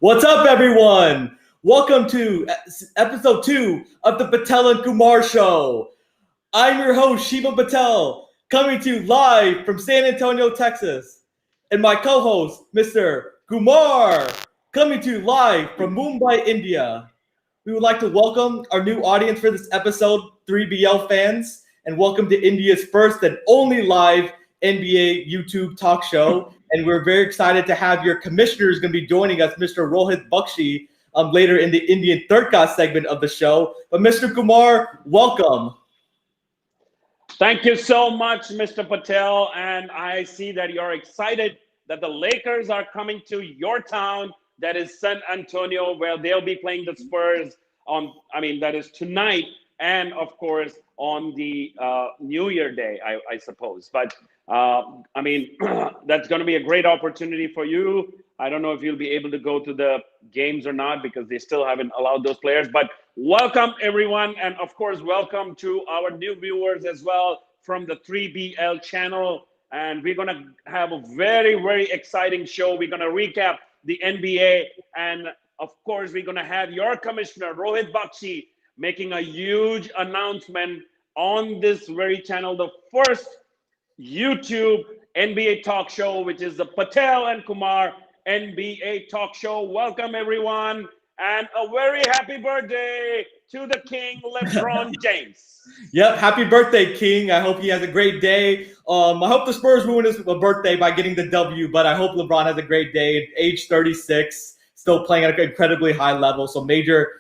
What's up, everyone? Welcome to episode 2 of the Patel and Kumar Show. I'm your host, Shiva Patel, coming to you live from San Antonio, Texas. And my co-host, Mr. Kumar, coming to you live from Mumbai, India. We would like to welcome our new audience for this episode, 3BL fans, and welcome to India's first and only live NBA YouTube talk show. And we're very excited to have your commissioner is going to be joining us, Mr. Rohit Bakshi, later in the Indian third cast segment of the show. But Mr. Kumar, welcome. Thank you so much, Mr. Patel. And I see that you're excited that the Lakers are coming to your town, that is San Antonio, where they'll be playing the Spurs that is tonight. And of course, on the New Year Day, I suppose. But that's going to be a great opportunity for you. I don't know if you'll be able to go to the games or not because they still haven't allowed those players. But welcome, everyone. And of course, welcome to our new viewers as well from the 3BL channel. And we're going to have a very, very exciting show. We're going to recap the NBA. And of course, we're going to have your commissioner, Rohit Bakshi, making a huge announcement on this very channel, the first YouTube NBA talk show, which is the Patel and Kumar NBA talk show. Welcome, everyone, and a very happy birthday to the King, LeBron James. Yep, happy birthday, King. I hope he has a great day. I hope the Spurs ruin his birthday by getting the W, but I hope LeBron has a great day. Age 36, still playing at an incredibly high level, so major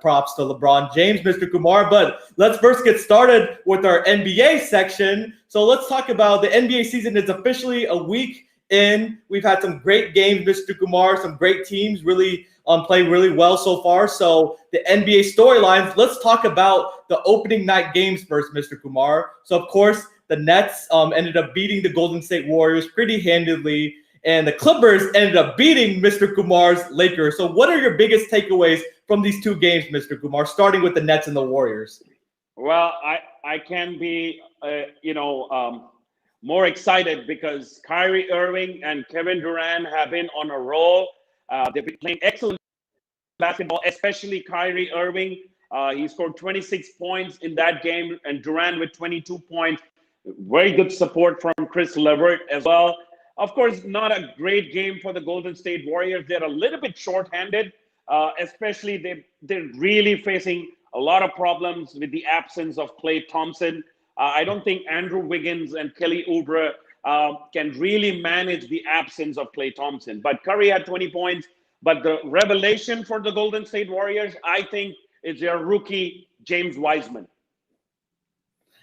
props to LeBron James, Mr. Kumar. But let's first get started with our NBA section. So let's talk about the NBA season. It's officially a week in. We've had some great games, Mr. Kumar, some great teams really play really well so far. So the NBA storylines, let's talk about the opening night games first, Mr. Kumar. So of course, the Nets ended up beating the Golden State Warriors pretty handedly. And the Clippers ended up beating Mr. Kumar's Lakers. So what are your biggest takeaways from these two games, Mr. Kumar, starting with the Nets and the Warriors? Well, I can be, more excited because Kyrie Irving and Kevin Durant have been on a roll. They've been playing excellent basketball, especially Kyrie Irving. He scored 26 points in that game, and Durant with 22 points. Very good support from Chris Levert as well. Of course, not a great game for the Golden State Warriors. They're a little bit short-handed, especially they're really facing a lot of problems with the absence of Klay Thompson. I don't think Andrew Wiggins and Kelly Oubre can really manage the absence of Klay Thompson. But Curry had 20 points. But the revelation for the Golden State Warriors, I think, is their rookie, James Wiseman.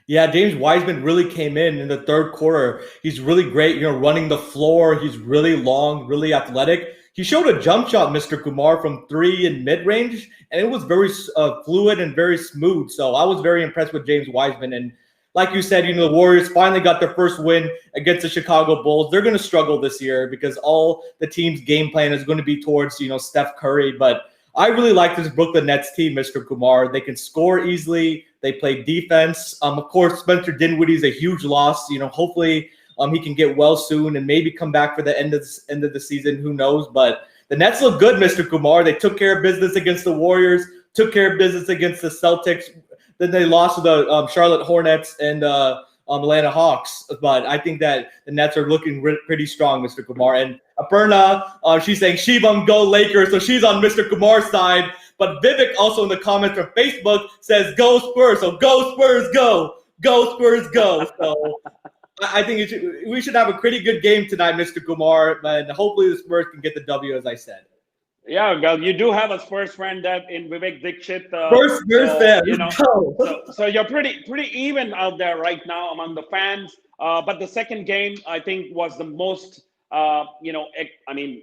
Yeah, James Wiseman really came in the third quarter. He's really great, running the floor. He's really long, really athletic. He showed a jump shot, Mr. Kumar, from 3 in mid-range, and it was very fluid and very smooth. So I was very impressed with James Wiseman. And like you said, the Warriors finally got their first win against the Chicago Bulls. They're going to struggle this year because all the team's game plan is going to be towards, Steph Curry. But I really like this Brooklyn Nets team, Mr. Kumar. They can score easily. They play defense. Of course, Spencer Dinwiddie's a huge loss. Hopefully he can get well soon and maybe come back for the end of the season. Who knows? But the Nets look good, Mr. Kumar. They took care of business against the Warriors, took care of business against the Celtics. Then they lost to the Charlotte Hornets and Atlanta Hawks. But I think that the Nets are looking pretty strong, Mr. Kumar. And Aparna, she's saying Shivam go Lakers, so she's on Mr. Kumar's side. But Vivek also in the comments from Facebook says go Spurs, so go Spurs, go Spurs, go. So I think we should have a pretty good game tonight, Mr. Kumar, and hopefully the Spurs can get the W, as I said. Yeah, well, you do have a Spurs friend that in Vivek Dixit. Spurs fan. So you're pretty even out there right now among the fans. But the second game, I think, was the most, everybody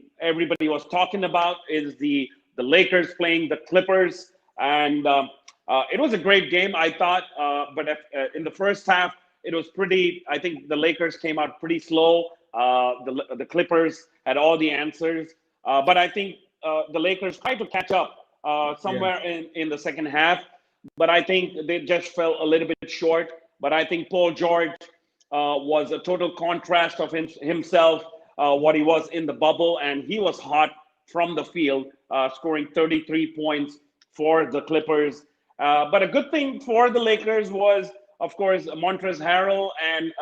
was talking about is the Lakers playing the Clippers. And it was a great game, I thought. But in the first half, it was I think the Lakers came out pretty slow. The Clippers had all the answers. But I think the Lakers tried to catch up somewhere in the second half. But I think they just fell a little bit short. But I think Paul George was a total contrast of himself, what he was in the bubble. And he was hot from the field, scoring 33 points for the Clippers. But a good thing for the Lakers was, of course, Montrezl Harrell and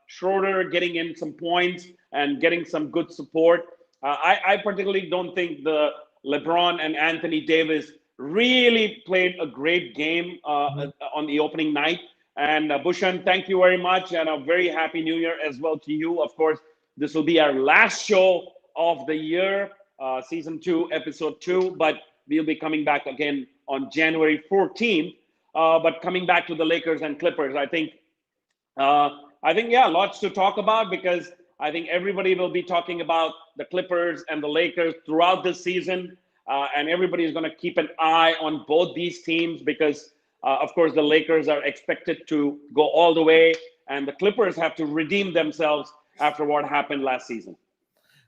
Schroeder getting in some points and getting some good support. I particularly don't think the LeBron and Anthony Davis really played a great game on the opening night. And Bhushan, thank you very much, and a very happy New Year as well to you. Of course, this will be our last show of the year, season 2, episode 2, but we'll be coming back again on January 14th. But coming back to the Lakers and Clippers, I think, yeah, lots to talk about, because I think everybody will be talking about the Clippers and the Lakers throughout this season. And everybody is going to keep an eye on both these teams, because, of course, the Lakers are expected to go all the way, and the Clippers have to redeem themselves after what happened last season.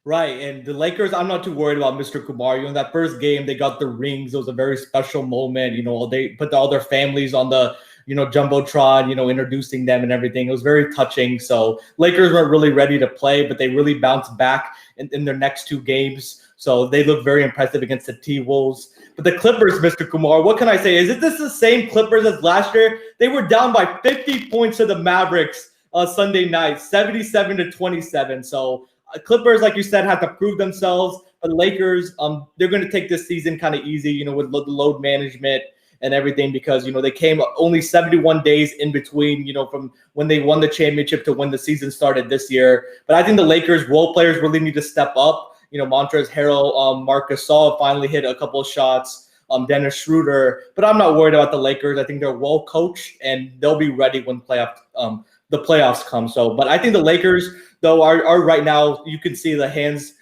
Right. And the Lakers, I'm not too worried about Mr. Kumar. You know, that first game, they got the rings. It was a very special moment. You know, they put all their families on the, Jumbotron, introducing them and everything. It was very touching. So Lakers weren't really ready to play, but they really bounced back in their next 2 games. So they looked very impressive against the T-Wolves. But the Clippers, Mr. Kumar, what can I say? Is this the same Clippers as last year? They were down by 50 points to the Mavericks Sunday night, 77-27. So Clippers, like you said, have to prove themselves. But Lakers, they're going to take this season kind of easy, with the load management and everything, because, they came only 71 days in between, from when they won the championship to when the season started this year. But I think the Lakers role players really need to step up. Montrezl Harrell, Marc Gasol finally hit a couple of shots, Dennis Schroeder. But I'm not worried about the Lakers. I think they're well coached, and they'll be ready when the playoffs come. So, but I think the Lakers, though, are right now, you can see the hands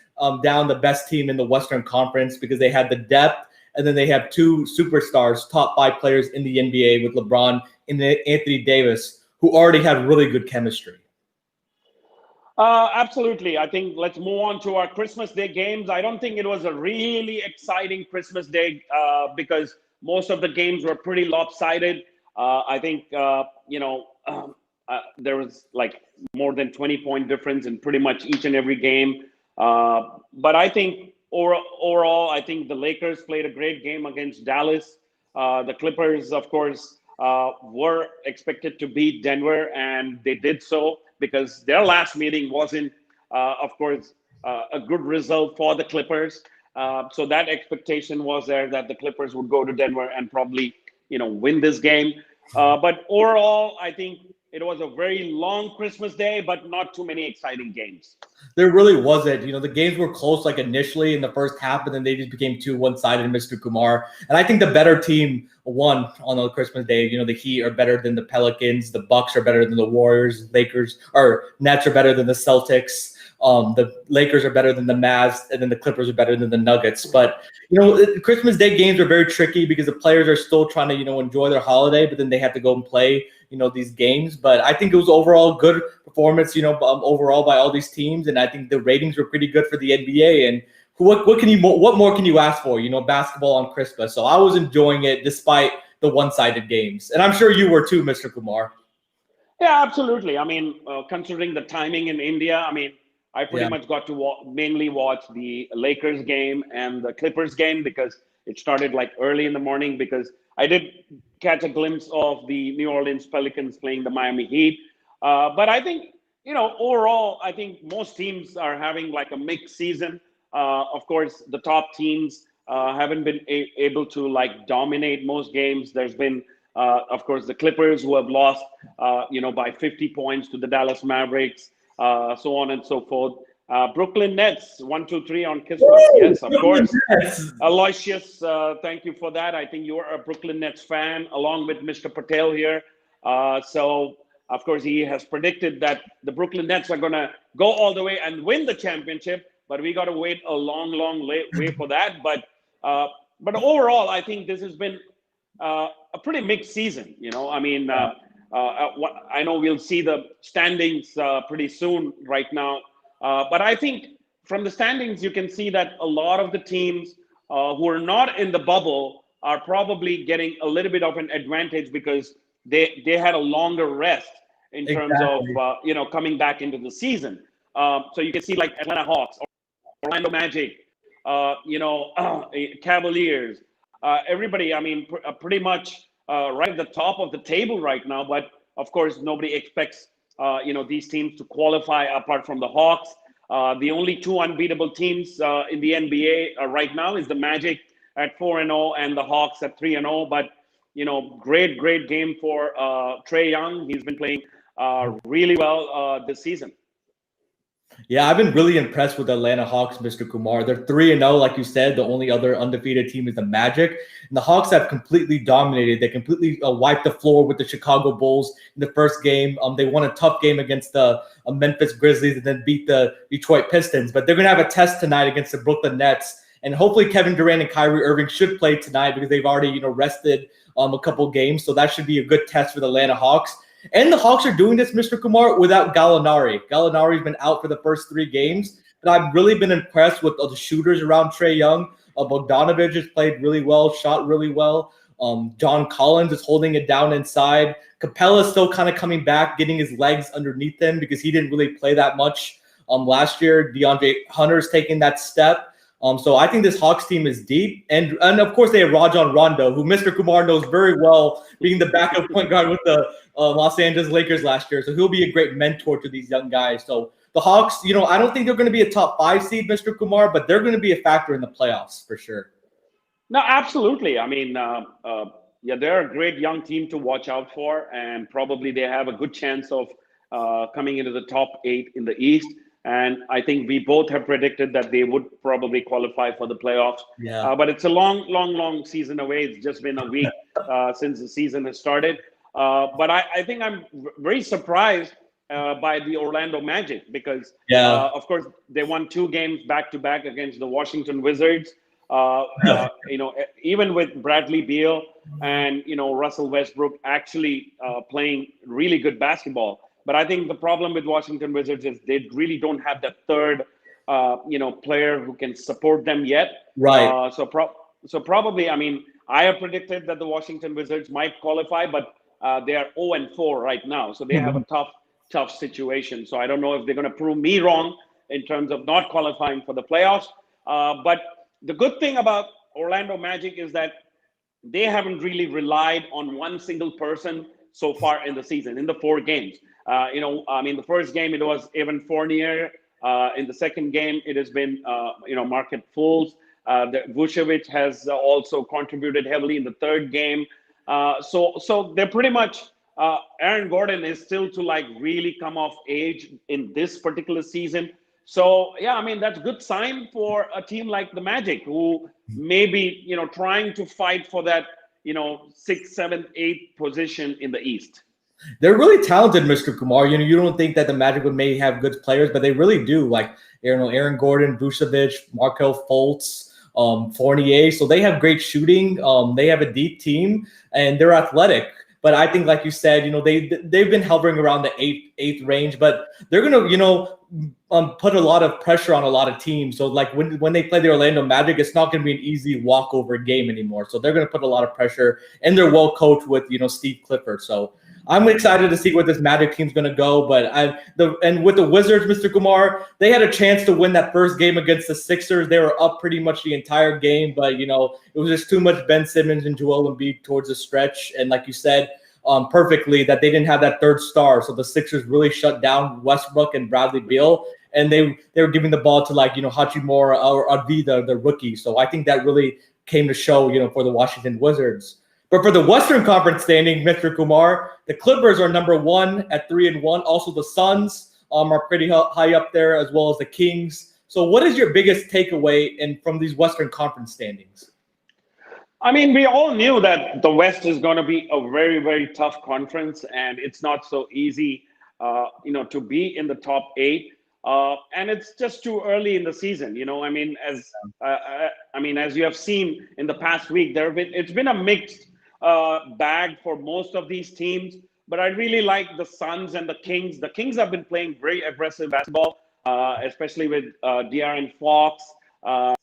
down the best team in the Western Conference, because they have the depth, and then they have 2 superstars, top 5 players in the NBA with LeBron and Anthony Davis, who already have really good chemistry. Absolutely. I think let's move on to our Christmas Day games. I don't think it was a really exciting Christmas Day because most of the games were pretty lopsided. I think, there was like more than 20-point difference in pretty much each and every game. But I think overall, I think the Lakers played a great game against Dallas. The Clippers, of course, were expected to beat Denver, and they did so, because their last meeting wasn't, of course, a good result for the Clippers. So that expectation was there that the Clippers would go to Denver and probably, win this game. But overall, I think it was a very long Christmas Day, but not too many exciting games. There really wasn't. The games were close, like initially in the first half, and then they just became too one-sided, Mr. Kumar. And I think the better team won on the Christmas Day. The Heat are better than the Pelicans. The Bucks are better than the Warriors. Nets are better than the Celtics. The Lakers are better than the Mavs, and then the Clippers are better than the Nuggets. But, Christmas Day games are very tricky, because the players are still trying to, enjoy their holiday, but then they have to go and play, these games. But I think it was overall good performance, overall by all these teams. And I think the ratings were pretty good for the NBA. And what more can you ask for, basketball on Christmas? So I was enjoying it despite the one-sided games. And I'm sure you were too, Mr. Kumar. Yeah, absolutely. I mean, considering the timing in India, I pretty much got to mainly watch the Lakers game and the Clippers game, because it started like early in the morning, because I did catch a glimpse of the New Orleans Pelicans playing the Miami Heat. But I think, overall, I think most teams are having like a mixed season. Of course, the top teams haven't been able to like dominate most games. There's been, of course, the Clippers, who have lost, by 50 points to the Dallas Mavericks. So on and so forth. Brooklyn Nets, 1, 2, 3 on Christmas. Yes, of course. Aloysius, thank you for that. I think you are a Brooklyn Nets fan, along with Mr. Patel here. So, of course, he has predicted that the Brooklyn Nets are going to go all the way and win the championship, but we got to wait a long way for that. But overall, I think this has been a pretty mixed season. I know we'll see the standings pretty soon right now. But I think from the standings, you can see that a lot of the teams who are not in the bubble are probably getting a little bit of an advantage, because they had a longer rest in terms of, coming back into the season. So you can see like Atlanta Hawks, Orlando Magic, Cavaliers, everybody. I mean, pretty much right at the top of the table right now. But of course, nobody expects these teams to qualify apart from the Hawks. The only two unbeatable teams in the NBA right now is the Magic at 4-0 and the Hawks at 3-0. But great game for Trae Young. He's been playing really well this season. Yeah, I've been really impressed with the Atlanta Hawks, Mr. Kumar. They're 3-0, like you said. The only other undefeated team is the Magic. And the Hawks have completely dominated. They completely wiped the floor with the Chicago Bulls in the first game. They won a tough game against the Memphis Grizzlies and then beat the Detroit Pistons. But they're going to have a test tonight against the Brooklyn Nets. And hopefully Kevin Durant and Kyrie Irving should play tonight because they've already, rested a couple games. So that should be a good test for the Atlanta Hawks. And the Hawks are doing this, Mr. Kumar, without Gallinari. Gallinari's been out for the first 3 games. But I've really been impressed with the shooters around Trae Young. Bogdanovich has played really well, shot really well. John Collins is holding it down inside. Capella's still kind of coming back, getting his legs underneath him because he didn't really play that much last year. DeAndre Hunter's taking that step. So I think this Hawks team is deep. And of course, they have Rajon Rondo, who Mr. Kumar knows very well, being the backup point guard with the Los Angeles Lakers last year. So he'll be a great mentor to these young guys. So the Hawks, I don't think they're going to be a top 5 seed, Mr. Kumar, but they're going to be a factor in the playoffs for sure. No, absolutely. I mean, they're a great young team to watch out for, and probably they have a good chance of coming into the top 8 in the East. And I think we both have predicted that they would probably qualify for the playoffs. Yeah. But it's a long season away. It's just been a week since the season has started. But I think I'm very surprised by the Orlando Magic because, of course, they won 2 games back-to-back against the Washington Wizards. Even with Bradley Beal and, Russell Westbrook actually playing really good basketball. But I think the problem with Washington Wizards is they really don't have that third, player who can support them yet. Right. So probably, I mean, I have predicted that the Washington Wizards might qualify, but they are 0-4 right now. So they have a tough situation. So I don't know if they're going to prove me wrong in terms of not qualifying for the playoffs. But the good thing about Orlando Magic is that they haven't really relied on one single person so far in the season, in the 4 games. The first game, it was Evan Fournier. In the second game, it has been, Markelle Fultz. Vucevic has also contributed heavily in the third game. So they're pretty much, Aaron Gordon is still to really come of age in this particular season. So, that's a good sign for a team like the Magic who may be, trying to fight for that, 6th, 7th, 8th position in the East. They're really talented, Mr. Kumar. You don't think that the Magic may have good players, but they really do. Like, Aaron Gordon, Vucevic, Markelle Fultz, Fournier. So they have great shooting. They have a deep team, and they're athletic. But I think, like you said, they've been hovering around the eighth range, but they're gonna, put a lot of pressure on a lot of teams. So like when they play the Orlando Magic, it's not gonna be an easy walkover game anymore. So they're gonna put a lot of pressure, and they're well coached with Steve Clifford. So I'm excited to see where this Magic team's going to go. But with the Wizards, Mr. Kumar, they had a chance to win that first game against the Sixers. They were up pretty much the entire game, but it was just too much Ben Simmons and Joel Embiid towards the stretch. And like you said, perfectly, that they didn't have that third star. So the Sixers really shut down Westbrook and Bradley Beal, and they were giving the ball to Hachimura or Advi, the rookie. So I think that really came to show, for the Washington Wizards. But for the Western Conference standing, Mr. Kumar, the Clippers are number 1 at 3-1. Also, the Suns are pretty high up there, as well as the Kings. So what is your biggest takeaway from these Western Conference standings? I mean, we all knew that the West is going to be a very, very tough conference, and it's not so easy, to be in the top 8. And it's just too early in the season, as you have seen in the past week, it's been a mixed bag for most of these teams. But I really like the Suns and the Kings. The Kings have been playing very aggressive basketball, especially with De'Aaron Fox. But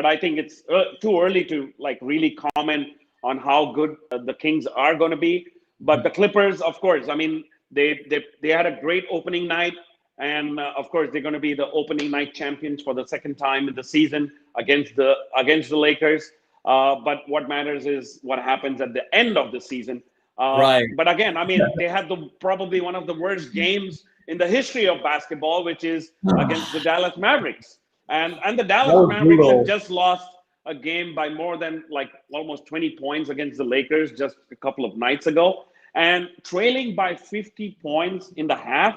I think it's too early to really comment on how good the Kings are going to be. But the Clippers, of course, I mean, they had a great opening night. and of course they're going to be the opening night champions for the second time in the season against the Lakers. But what matters is what happens at the end of the season. Right. But again, I mean, they had probably one of the worst games in the history of basketball, which is against the Dallas Mavericks. And the That Dallas was Mavericks had brutal. just lost a game by more than like almost 20 points against the Lakers just a couple of nights ago, and trailing by 50 points in the half.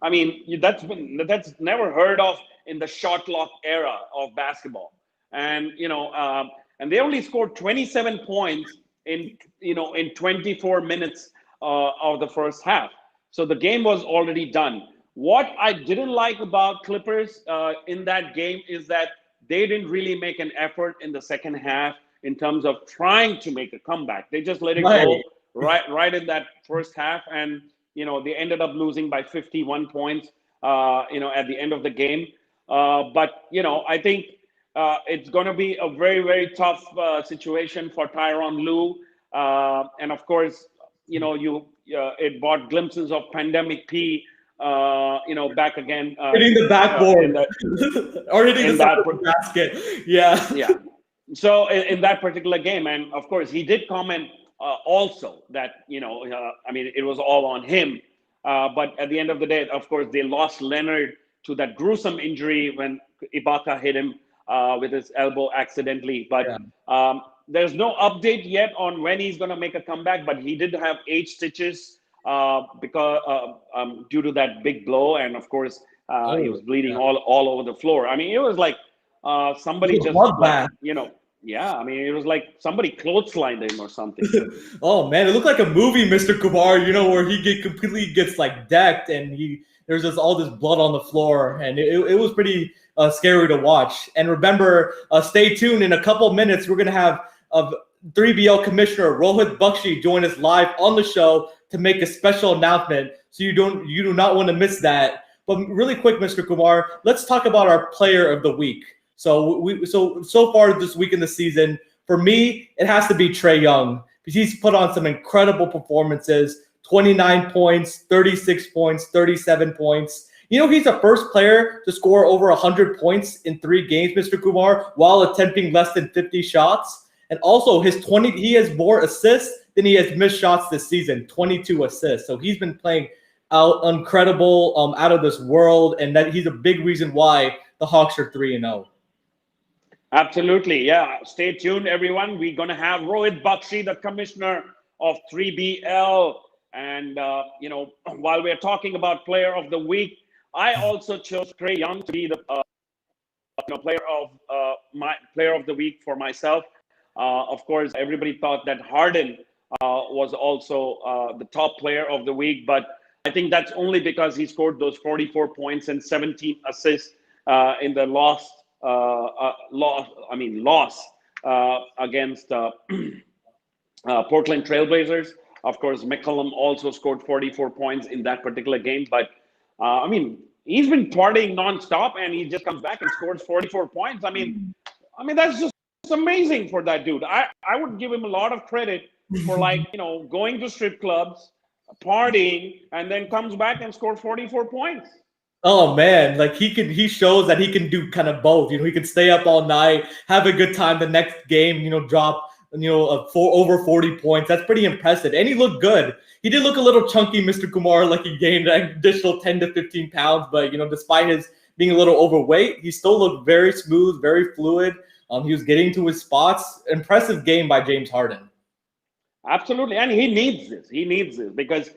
I mean, that's never heard of in the shot clock era of basketball. And and they only scored 27 points in 24 minutes of the first half. So the game was already done. What I didn't like about Clippers in that game is that they didn't really make an effort in the second half in terms of trying to make a comeback. They just let it Right. go right in that first half, and they ended up losing by 51 points. At the end of the game. But I think it's going to be a very, very tough situation for Tyronn Lue, and of course, it brought glimpses of Pandemic P. Back again Hitting the in backboard the or hitting the in side that of the basket. Yeah. yeah. So in that particular game, and of course, he did comment also that I mean, it was all on him. But at the end of the day, of course, they lost Leonard to that gruesome injury when Ibaka hit him with his elbow accidentally. But Yeah. there's no update yet on when he's going to make a comeback. But he did have 8 stitches because due to that big blow, and of course, he Oh, was bleeding yeah. all over the floor. I mean, it was like somebody It was a just like bloodbath. yeah. I mean, it was like somebody clotheslined him or something. Oh man, it looked like a movie, Mr. Kumar. Where he completely gets like decked, and there's just all this blood on the floor, and it was pretty scary to watch. And remember, stay tuned. In a couple minutes, we're gonna have 3BL Commissioner Rohit Bakshi join us live on the show to make a special announcement. So you do not want to miss that. But really quick, Mr. Kumar, let's talk about our player of the week. So far this week in the season, for me, it has to be Trae Young because he's put on some incredible performances. 29 points, 36 points, 37 points. He's the first player to score over 100 points in 3 games, Mr. Kumar, while attempting less than 50 shots. And also he has more assists than he has missed shots this season, 22 assists. So he's been playing out incredible, out of this world, and that he's a big reason why the Hawks are 3-0. Absolutely. Yeah. Stay tuned, everyone. We're going to have Rohit Bakshi, the commissioner of 3BL. And, while we're talking about player of the week, I also chose Trae Young to be the player of the week for myself. Of course, everybody thought that Harden was also the top player of the week, but I think that's only because he scored those 44 points and 17 assists in the loss against Portland Trailblazers. Of course, McCollum also scored 44 points in that particular game. But I mean, he's been partying nonstop, and he just comes back and scores 44 points. I mean, that's just amazing for that dude. I would give him a lot of credit for going to strip clubs, partying, and then comes back and scores 44 points. Oh man, like he shows that he can do kind of both. He can stay up all night, have a good time the next game, drop, over 40 points. That's pretty impressive. And he looked good. He did look a little chunky, Mr. Kumar, like he gained an additional 10 to 15 pounds, but despite his being a little overweight, he still looked very smooth, very fluid. He was getting to his spots. Impressive game by James Harden. Absolutely. And he needs this. He needs this because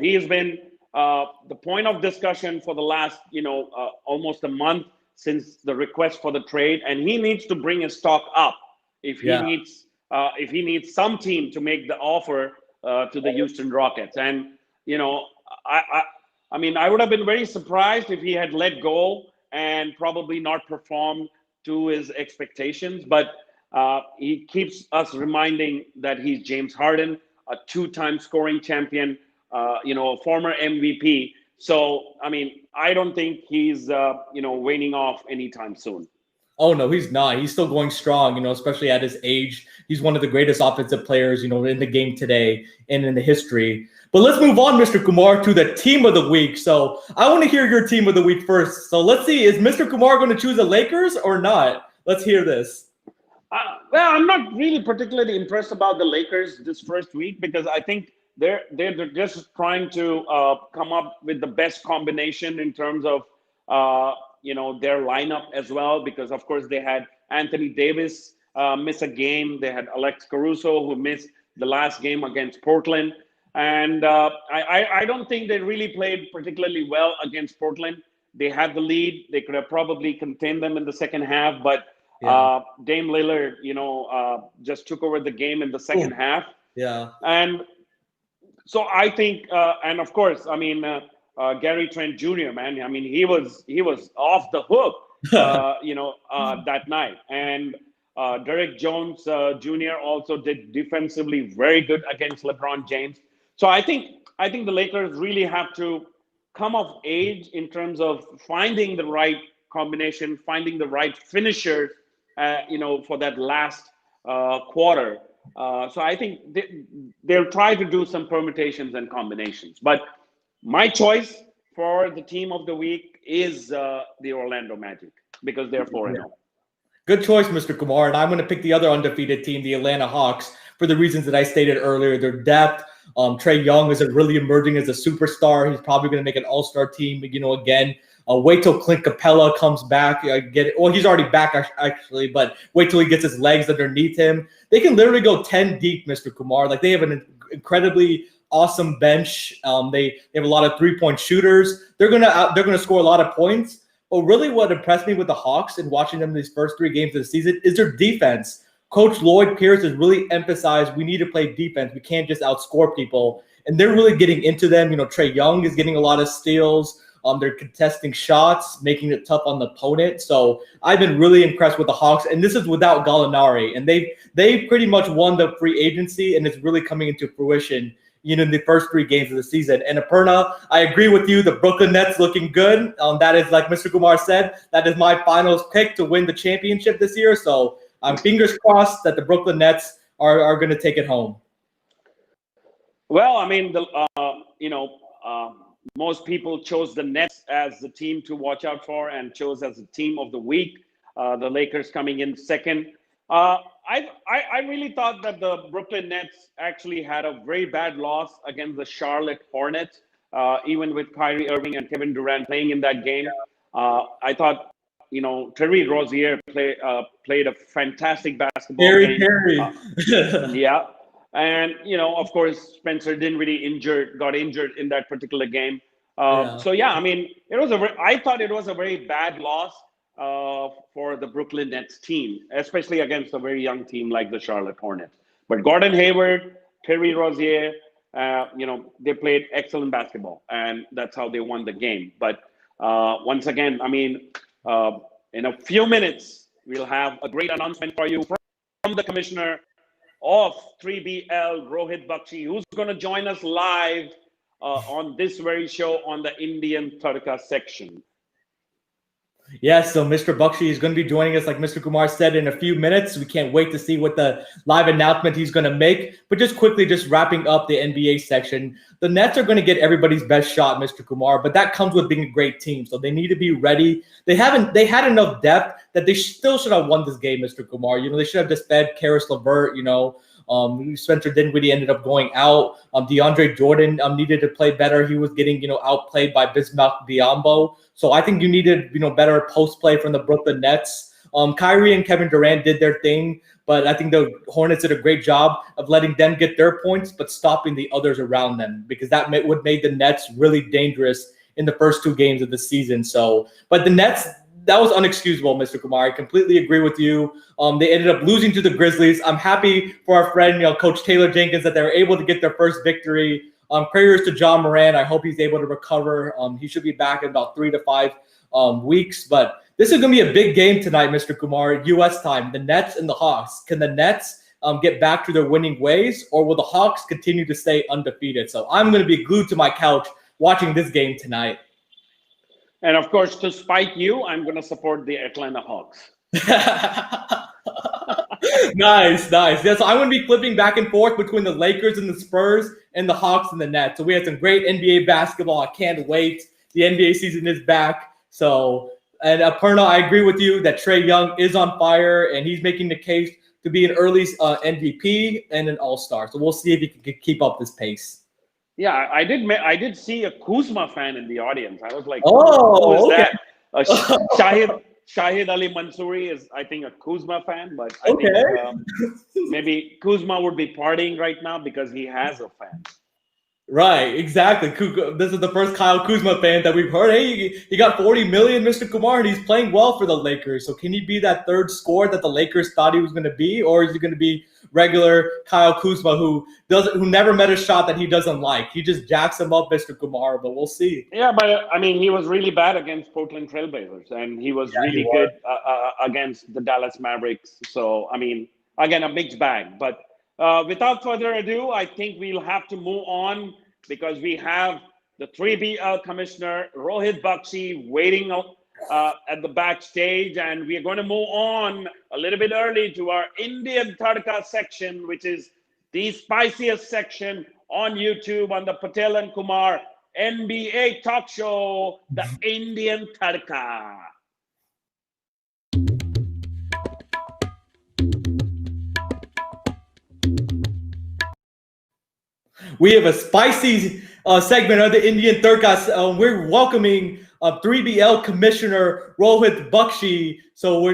he has been the point of discussion for the last, almost a month since the request for the trade, and he needs to bring his stock up if he needs some team to make the offer to the Houston Rockets. And I mean, I would have been very surprised if he had let go and probably not performed to his expectations, but he keeps us reminding that he's James Harden, a 2-time scoring champion, a former MVP. So, I mean, I don't think he's, waning off anytime soon. Oh no, he's not. He's still going strong, especially at his age. He's one of the greatest offensive players, in the game today and in the history. But let's move on, Mr. Kumar, to the team of the week. So I want to hear your team of the week first. So let's see, is Mr. Kumar going to choose the Lakers or not? Let's hear this. Well, I'm not really particularly impressed about the Lakers this first week because I think they're just trying to come up with the best combination in terms of their lineup as well. Because of course they had Anthony Davis miss a game, they had Alex Caruso who missed the last game against Portland, and I don't think they really played particularly well against Portland. They had the lead; they could have probably contained them in the second half, but Dame Lillard, just took over the game in the second half. Yeah. And so I think, and of course, I mean, Gary Trent Jr., man, I mean, he was off the hook, that night. And Derek Jones Jr. also did defensively very good against LeBron James. So I think the Lakers really have to come of age in terms of finding the right combination, finding the right finisher, for that last quarter. So I think they'll try to do some permutations and combinations. But my choice for the team of the week is the Orlando Magic because they're 4-0. Good choice, Mr. Kumar. And I'm going to pick the other undefeated team, the Atlanta Hawks, for the reasons that I stated earlier. Their depth. Trae Young is really emerging as a superstar. He's probably going to make an all-star team, again. Wait till Clint Capella comes back. He's already back actually, but wait till he gets his legs underneath him. They can literally go 10 deep, Mr. Kumar. Like they have an incredibly awesome bench. They have a lot of 3-point shooters. They're gonna score a lot of points. But really, what impressed me with the Hawks and watching them these first 3 games of the season is their defense. Coach Lloyd Pierce has really emphasized we need to play defense. We can't just outscore people, and they're really getting into them. Trae Young is getting a lot of steals. They're contesting shots, making it tough on the opponent. So I've been really impressed with the Hawks, and this is without Gallinari. And they pretty much won the free agency, and it's really coming into fruition, in the first 3 games of the season. And Aparna, I agree with you. The Brooklyn Nets looking good. That is, like Mr. Kumar said, that is my finals pick to win the championship this year. So I'm fingers crossed that the Brooklyn Nets are going to take it home. Well, I mean, most people chose the Nets as the team to watch out for and chose as the team of the week. The Lakers coming in second. I really thought that the Brooklyn Nets actually had a very bad loss against the Charlotte Hornets, even with Kyrie Irving and Kevin Durant playing in that game. I thought, Terry Rozier played a fantastic basketball game. Yeah. And, of course, Spencer Dinwiddie got injured in that particular game. So, I mean, I thought it was a very bad loss for the Brooklyn Nets team, especially against a very young team like the Charlotte Hornets. But Gordon Hayward, Terry Rozier, they played excellent basketball, and that's how they won the game. But once again, I mean, in a few minutes, we'll have a great announcement for you from the commissioner of 3BL, Rohit Bakshi, who's going to join us live on this very show on the Indian Tadka section. Yes, so Mr. Bakshi is going to be joining us, like Mr. Kumar said, in a few minutes. We can't wait to see what the live announcement he's going to make. But just quickly, just wrapping up the NBA section, the Nets are going to get everybody's best shot, Mr. Kumar, but that comes with being a great team. So they need to be ready. They had enough depth that they still should have won this game, Mr. Kumar. They should have just fed Karis LeVert, Spencer Dinwiddie ended up going out. DeAndre Jordan needed to play better. He was getting, outplayed by Bismack Biyombo. So I think you needed, better post play from the Brooklyn Nets. Kyrie and Kevin Durant did their thing, but I think the Hornets did a great job of letting them get their points, but stopping the others around them, because that would make the Nets really dangerous in the first 2 games of the season. So, but the Nets, that was unexcusable, Mr. Kumar. I completely agree with you. They ended up losing to the Grizzlies. I'm happy for our friend, Coach Taylor Jenkins, that they were able to get their first victory. Prayers to John Moran. I hope he's able to recover. He should be back in about 3 to 5 weeks. But this is going to be a big game tonight, Mr. Kumar, U.S. time. The Nets and the Hawks. Can the Nets get back to their winning ways, or will the Hawks continue to stay undefeated? So I'm going to be glued to my couch watching this game tonight. And of course, to spite you, I'm going to support the Atlanta Hawks. Nice, nice. Yeah, so I'm going to be flipping back and forth between the Lakers and the Spurs and the Hawks and the Nets. So we had some great NBA basketball. I can't wait. The NBA season is back. So, and Perna, I agree with you that Trae Young is on fire and he's making the case to be an early MVP and an All-Star. So we'll see if he can keep up this pace. Yeah, I did see a Kuzma fan in the audience. I was like, who is Oh, okay. that? Shahid Ali Mansouri is, I think, a Kuzma fan, but I think Okay. maybe Kuzma would be partying right now because he has a fan. Right, exactly. This is the first Kyle Kuzma fan that we've heard. Hey, he got 40 million, Mr. Kumar, and he's playing well for the Lakers. So can he be that third scorer that the Lakers thought he was going to be, or is he going to be regular Kyle Kuzma who never met a shot that he doesn't like? He just jacks him up, Mr. Kumar. But we'll see. Yeah, but I mean, he was really bad against Portland Trailblazers, and he was really good against the Dallas Mavericks. So I mean, again, a mixed bag. But without further ado, I think we'll have to move on because we have the 3BL commissioner, Rohit Bakshi, waiting at the backstage. And we are going to move on a little bit early to our Indian Tadka section, which is the spiciest section on YouTube on the Patel and Kumar NBA talk show, the Indian Tadka. We have a spicy segment of the Indian Tadka. We're welcoming 3BL Commissioner Rohit Bakshi. So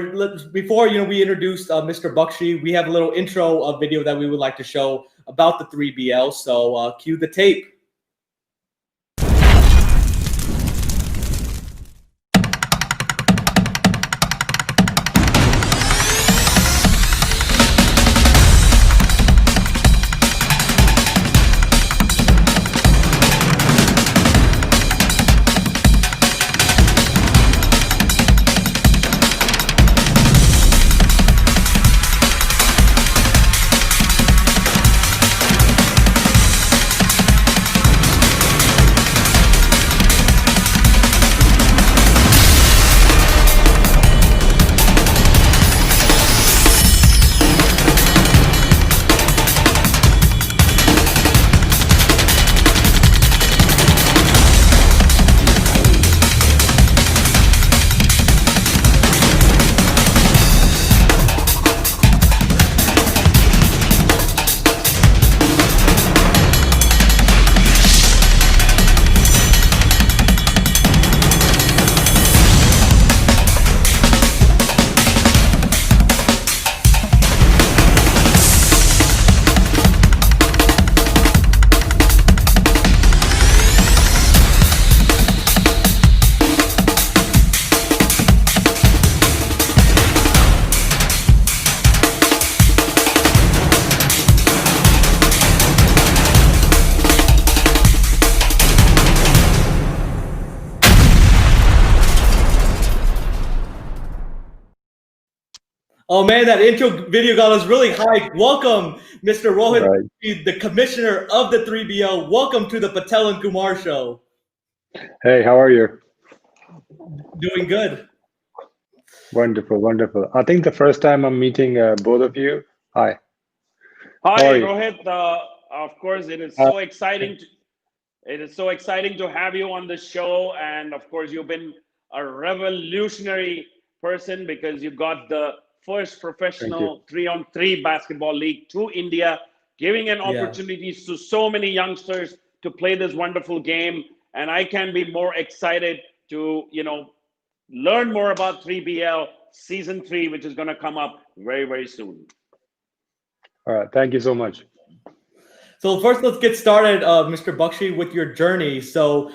before we introduce Mr. Bakshi, we have a little intro video that we would like to show about the 3BL. So cue the tape. Oh man, that intro video got us really hyped. Welcome, Mr. Rohit, Right. the commissioner of the 3BL. Welcome to the Patel and Kumar show. Hey, how are you? Doing good. Wonderful, wonderful. I think the first time I'm meeting both of you. Hi. Hi, How are you? Rohit. Of course, it is so exciting. It is so exciting to have you on the show, and of course, you've been a revolutionary person because you got the first professional 3-on-3 basketball league to India, giving an opportunities to so many youngsters to play this wonderful game. And I can be more excited to learn more about 3BL season 3, which is going to come up very, very soon. All right. Thank you so much. So first, let's get started, Mr. Bakshi, with your journey. So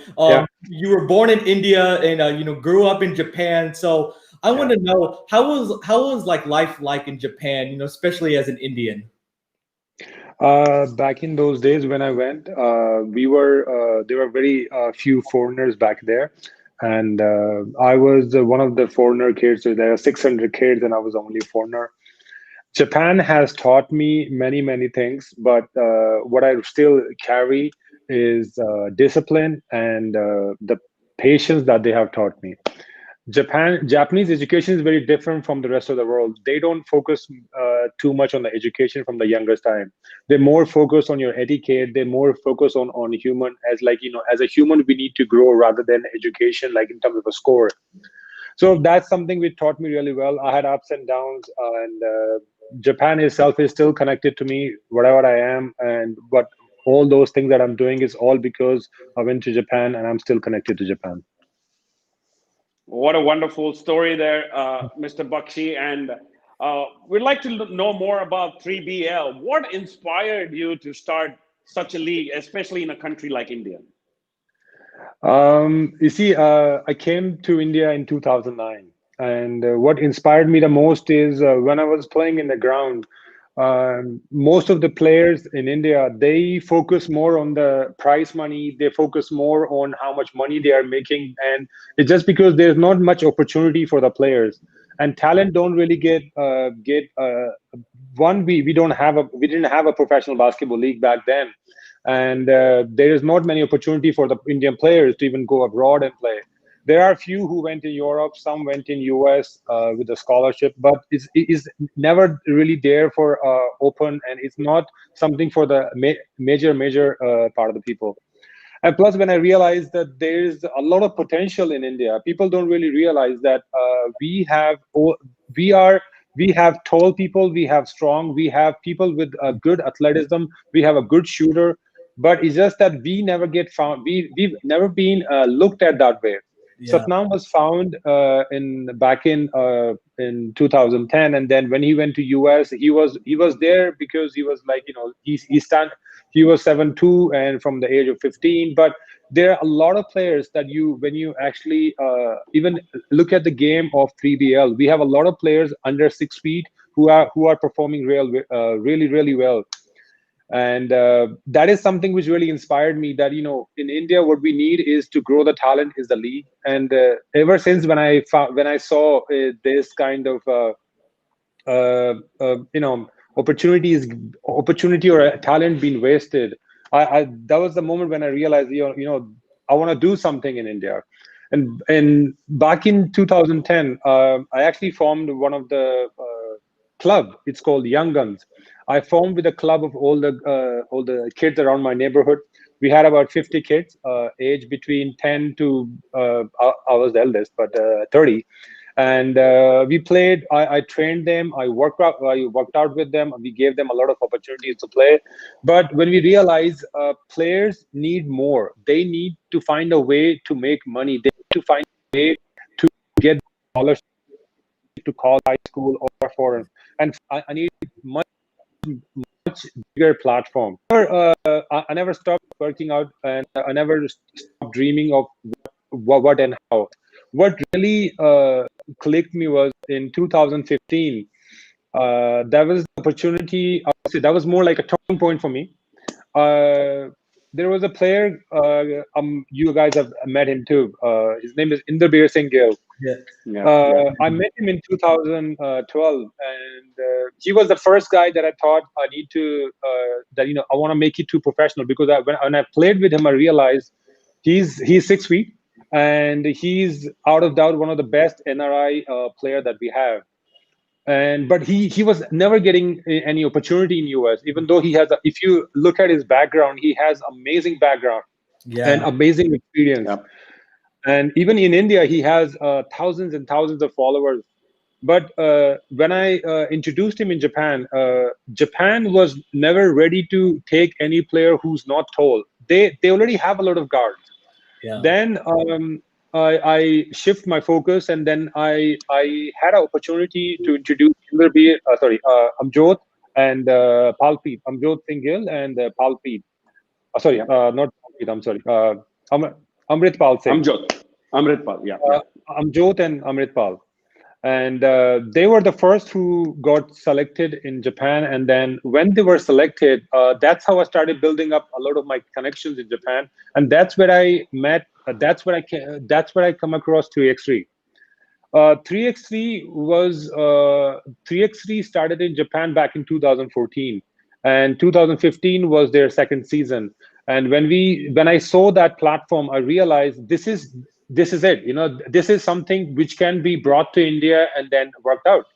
you were born in India and grew up in Japan. So I want to know how was like life like in Japan, especially as an Indian. Back in those days when I went, there were very few foreigners back there, and I was one of the foreigner kids. So there are 600 kids, and I was the only foreigner. Japan has taught me many, many things, but what I still carry is discipline and the patience that they have taught me. Japanese education is very different from the rest of the world. They don't focus too much on the education from the youngest time. They're more focused on your etiquette. They're more focused on human, as like, as a human we need to grow rather than education, like in terms of a score. So that's something which taught me really well. I had ups and downs, and Japan itself is still connected to me, whatever I am, and what all those things that I'm doing is all because I went to Japan, and I'm still connected to Japan. What a wonderful story there, Mr. Bakshi. And we'd like to know more about 3BL. What inspired you to start such a league, especially in a country like India? You see, I came to India in 2009, and what inspired me the most is when I was playing in the ground. Most of the players in India, they focus more on the prize money. They focus more on how much money they are making, and it's just because there's not much opportunity for the players, and talent don't really get one. We didn't have a professional basketball league back then, and there is not many opportunity for the Indian players to even go abroad and play. There are a few who went in Europe, some went in US with a scholarship, but it's never really there for open, and it's not something for the major part of the people. And plus, when I realized that there's a lot of potential in India, people don't really realize that we are we have tall people, we have strong, we have people with a good athleticism, we have a good shooter, but it's just that we never get found. We've never been looked at that way. Yeah. Satnam was found in back in 2010, and then when he went to US, he was there because he was like, he was 7'2" and from the age of 15. But there are a lot of players that when you actually even look at the game of 3BL, we have a lot of players under 6 feet who are performing really well. And that is something which really inspired me, that in India what we need is to grow the talent is the league. And ever since when I saw this kind of uh, uh, you know opportunity or a talent being wasted, I that was the moment when I realized, I want to do something in India. And back in 2010, I actually formed one of the club. It's called Young Guns. I formed with a club of all the kids around my neighborhood. We had about 50 kids, age between 10 to I was the eldest, but 30. And we played. I trained them. I worked out with them. We gave them a lot of opportunities to play. But when we realize players need more, they need to find a way to make money. They need to find a way to get scholarship to college, high school, or foreign. And I need much bigger platform. I never stopped working out, and I never stopped dreaming of what and how. What really clicked me was in 2015. That was the opportunity. I would say that was more like a turning point for me. Uh, there was a player. You guys have met him too. His name is Inderbir Singh Gill. Yeah. Yeah. I met him in 2012, and he was the first guy that I thought I need to I want to make it too professional, because when I played with him, I realized he's 6 feet, and he's out of doubt one of the best NRI player that we have. And but he was never getting any opportunity in US, even though he has. If you look at his background, he has amazing background and Yeah. amazing experience. Yep. And even in India, he has thousands and thousands of followers. But when I introduced him in Japan, Japan was never ready to take any player who's not tall. They already have a lot of guards. Yeah. Then I shift my focus, and then I had an opportunity to introduce Amjot and Palpreet, Amjot Singh Gill and Palpreet. Not Palpreet. I'm sorry, Amritpal Singh. Amritpal. Yeah. Uh, Amjot and Amritpal. And they were the first who got selected in Japan. And then when they were selected, that's how I started building up a lot of my connections in Japan. And that's where I met. That's where I come across 3x3. 3x3 was 3x3 started in Japan back in 2014, and 2015 was their second season. And when I saw that platform, I realized this is it. This is something which can be brought to India and then worked out.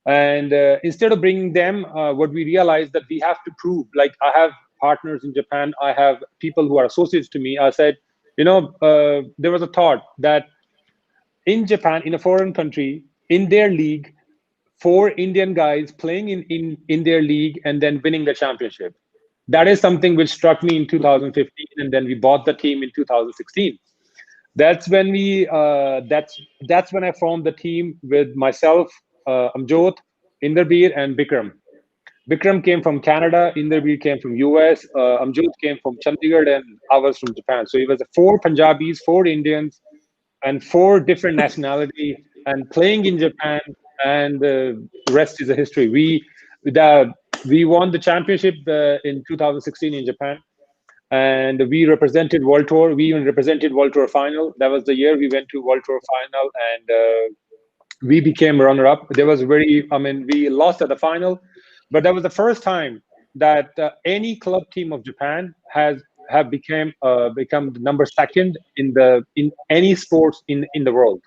And instead of bringing them, what we realized that we have to prove. Like, I have partners in Japan, I have people who are associates to me. I said, there was a thought that in Japan, in a foreign country, in their league, four Indian guys playing in their league and then winning the championship. That is something which struck me in 2015, and then we bought the team in 2016. That's when that's when I formed the team with myself, Amjot, Inderbir, and Bikram. Bikram came from Canada, Inderbir came from US, Amjot came from Chandigarh, and I was from Japan. So it was four Punjabis, four Indians, and four different nationality, and playing in Japan, and the rest is a history. We won the championship in 2016 in Japan, and we represented World Tour. We even represented World Tour final. That was the year we went to World Tour final, and we became runner-up. There was we lost at the final, but that was the first time that any club team of Japan have become the number second in any sports in the world.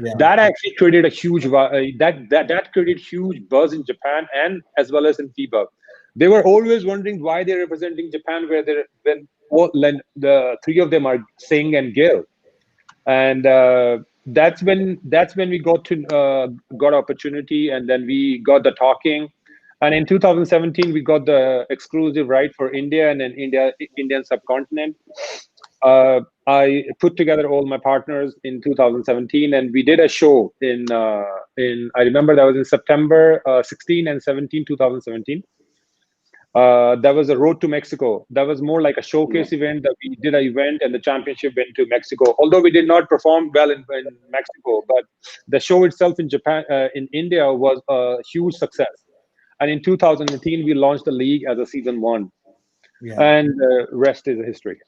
Yeah. That actually created a huge that created huge buzz in Japan and as well as in FIBA. They were always wondering why they're representing Japan, when the three of them are Singh and Gill, and that's when we got opportunity, and then we got the talking, and in 2017 we got the exclusive right for India and then Indian subcontinent. I put together all my partners in 2017, and we did a show in I remember that was in September 16 and 17, 2017. That was a road to Mexico. That was more like a showcase event that we did an event, and the championship went to Mexico. Although we did not perform well in Mexico, but the show itself in Japan, in India, was a huge success. And in 2018, we launched the league as a season one, and the rest is history.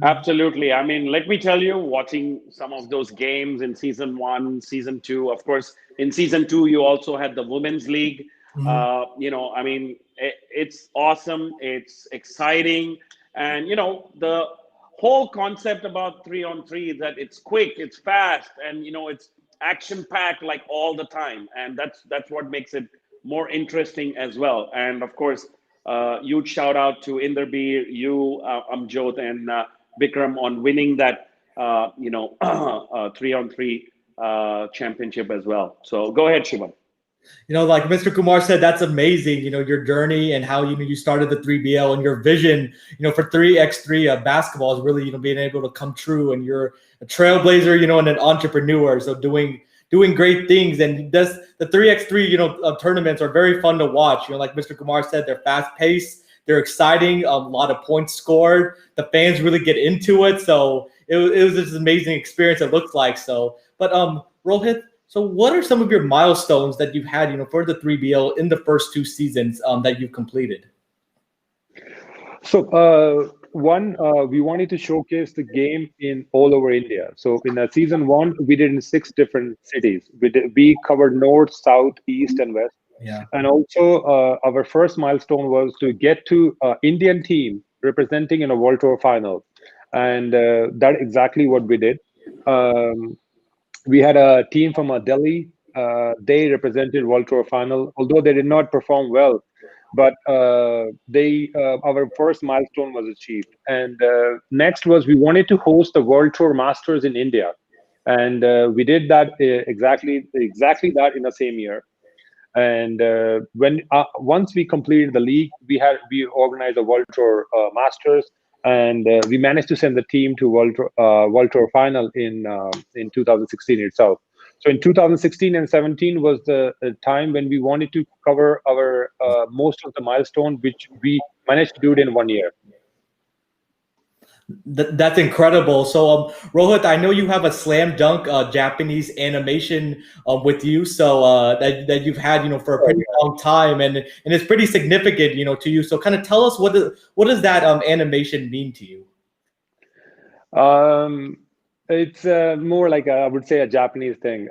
Absolutely. I mean, let me tell you, watching some of those games in season one, season two, of course, in season two, you also had the Women's League. I mean, it's awesome. It's exciting. And, the whole concept about 3-on-3 is that it's quick, it's fast, and, it's action packed like all the time. And that's what makes it more interesting as well. And of course, huge shout out to Inderbir, you, Amjot, and Bikram on winning that, 3-on-3 championship as well. So go ahead, Shivam. Like Mr. Kumar said, that's amazing. Your journey and how you started the 3BL and your vision. For 3x3 basketball is really being able to come true. And you're a trailblazer, and an entrepreneur. So doing great things. And the 3x3 tournaments are very fun to watch. Like Mr. Kumar said, they're fast paced. They're exciting. A lot of points scored. The fans really get into it. So it was just an amazing experience. It looks like so. But Rohit, so what are some of your milestones that you've had, for the 3BL in the first two seasons that you've completed? So one, we wanted to showcase the game in all over India. So in season one, we did in 6 different cities. We covered north, south, east, and west. Yeah. And also our first milestone was to get to Indian team representing in a World Tour final. And that's exactly what we did. We had a team from Delhi. They represented World Tour final, although they did not perform well. But our first milestone was achieved. And next was we wanted to host the World Tour Masters in India. And we did that exactly that in the same year. And once we completed the league, we organized a World Tour Masters, and we managed to send the team to World Tour final in 2016 itself. So in 2016 and 17 was the time when we wanted to cover our most of the milestone, which we managed to do it in 1 year. That's incredible. So, Rohit, I know you have a slam dunk Japanese animation with you, so that you've had, for a pretty long time, and it's pretty significant, to you. So, kind of tell us what does that animation mean to you? It's more like I would say a Japanese thing.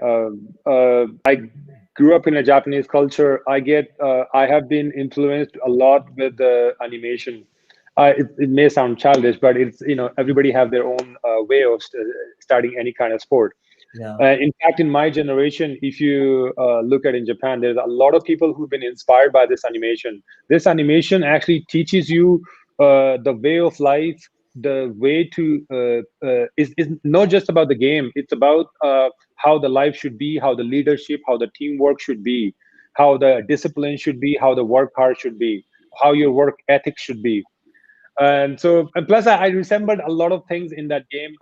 I grew up in a Japanese culture. I have been influenced a lot with the animation. it may sound childish, but it's, everybody have their own way of starting any kind of sport. Yeah. In fact, in my generation, if you look at in Japan, there's a lot of people who've been inspired by this animation. This animation actually teaches you the way of life, the way to is not just about the game. It's about how the life should be, how the leadership, how the teamwork should be, how the discipline should be, how the work hard should be, how your work ethic should be. And plus I resembled a lot of things in that game.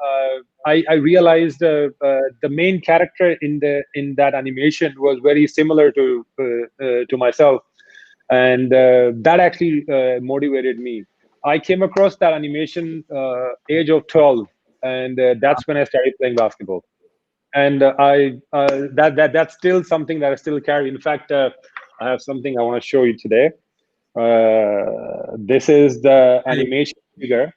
I realized the main character in that animation was very similar to myself, and that actually motivated me. I came across that animation age of 12, and that's when I started playing basketball. And that's still something that I still carry. In fact, I have something I want to show you today. This is the animation figure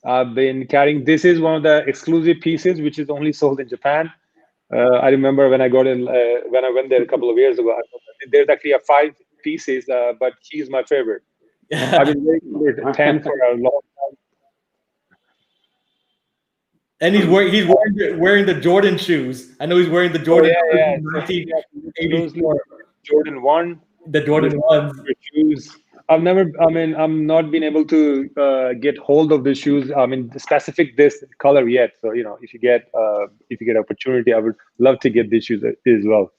I've been carrying. This is one of the exclusive pieces which is only sold in Japan. I remember when I got in, when I went there a couple of years ago, there's actually a 5 pieces, but he's my favorite. I've been wearing 10 for a long time. And he's wearing the Jordan shoes. I know he's wearing the Jordan. Oh, yeah. 1984. Jordan 1. The Jordan ones. Shoes. I'm not been able to get hold of the shoes. Specific this color yet. So if you get opportunity, I would love to get these shoes as well.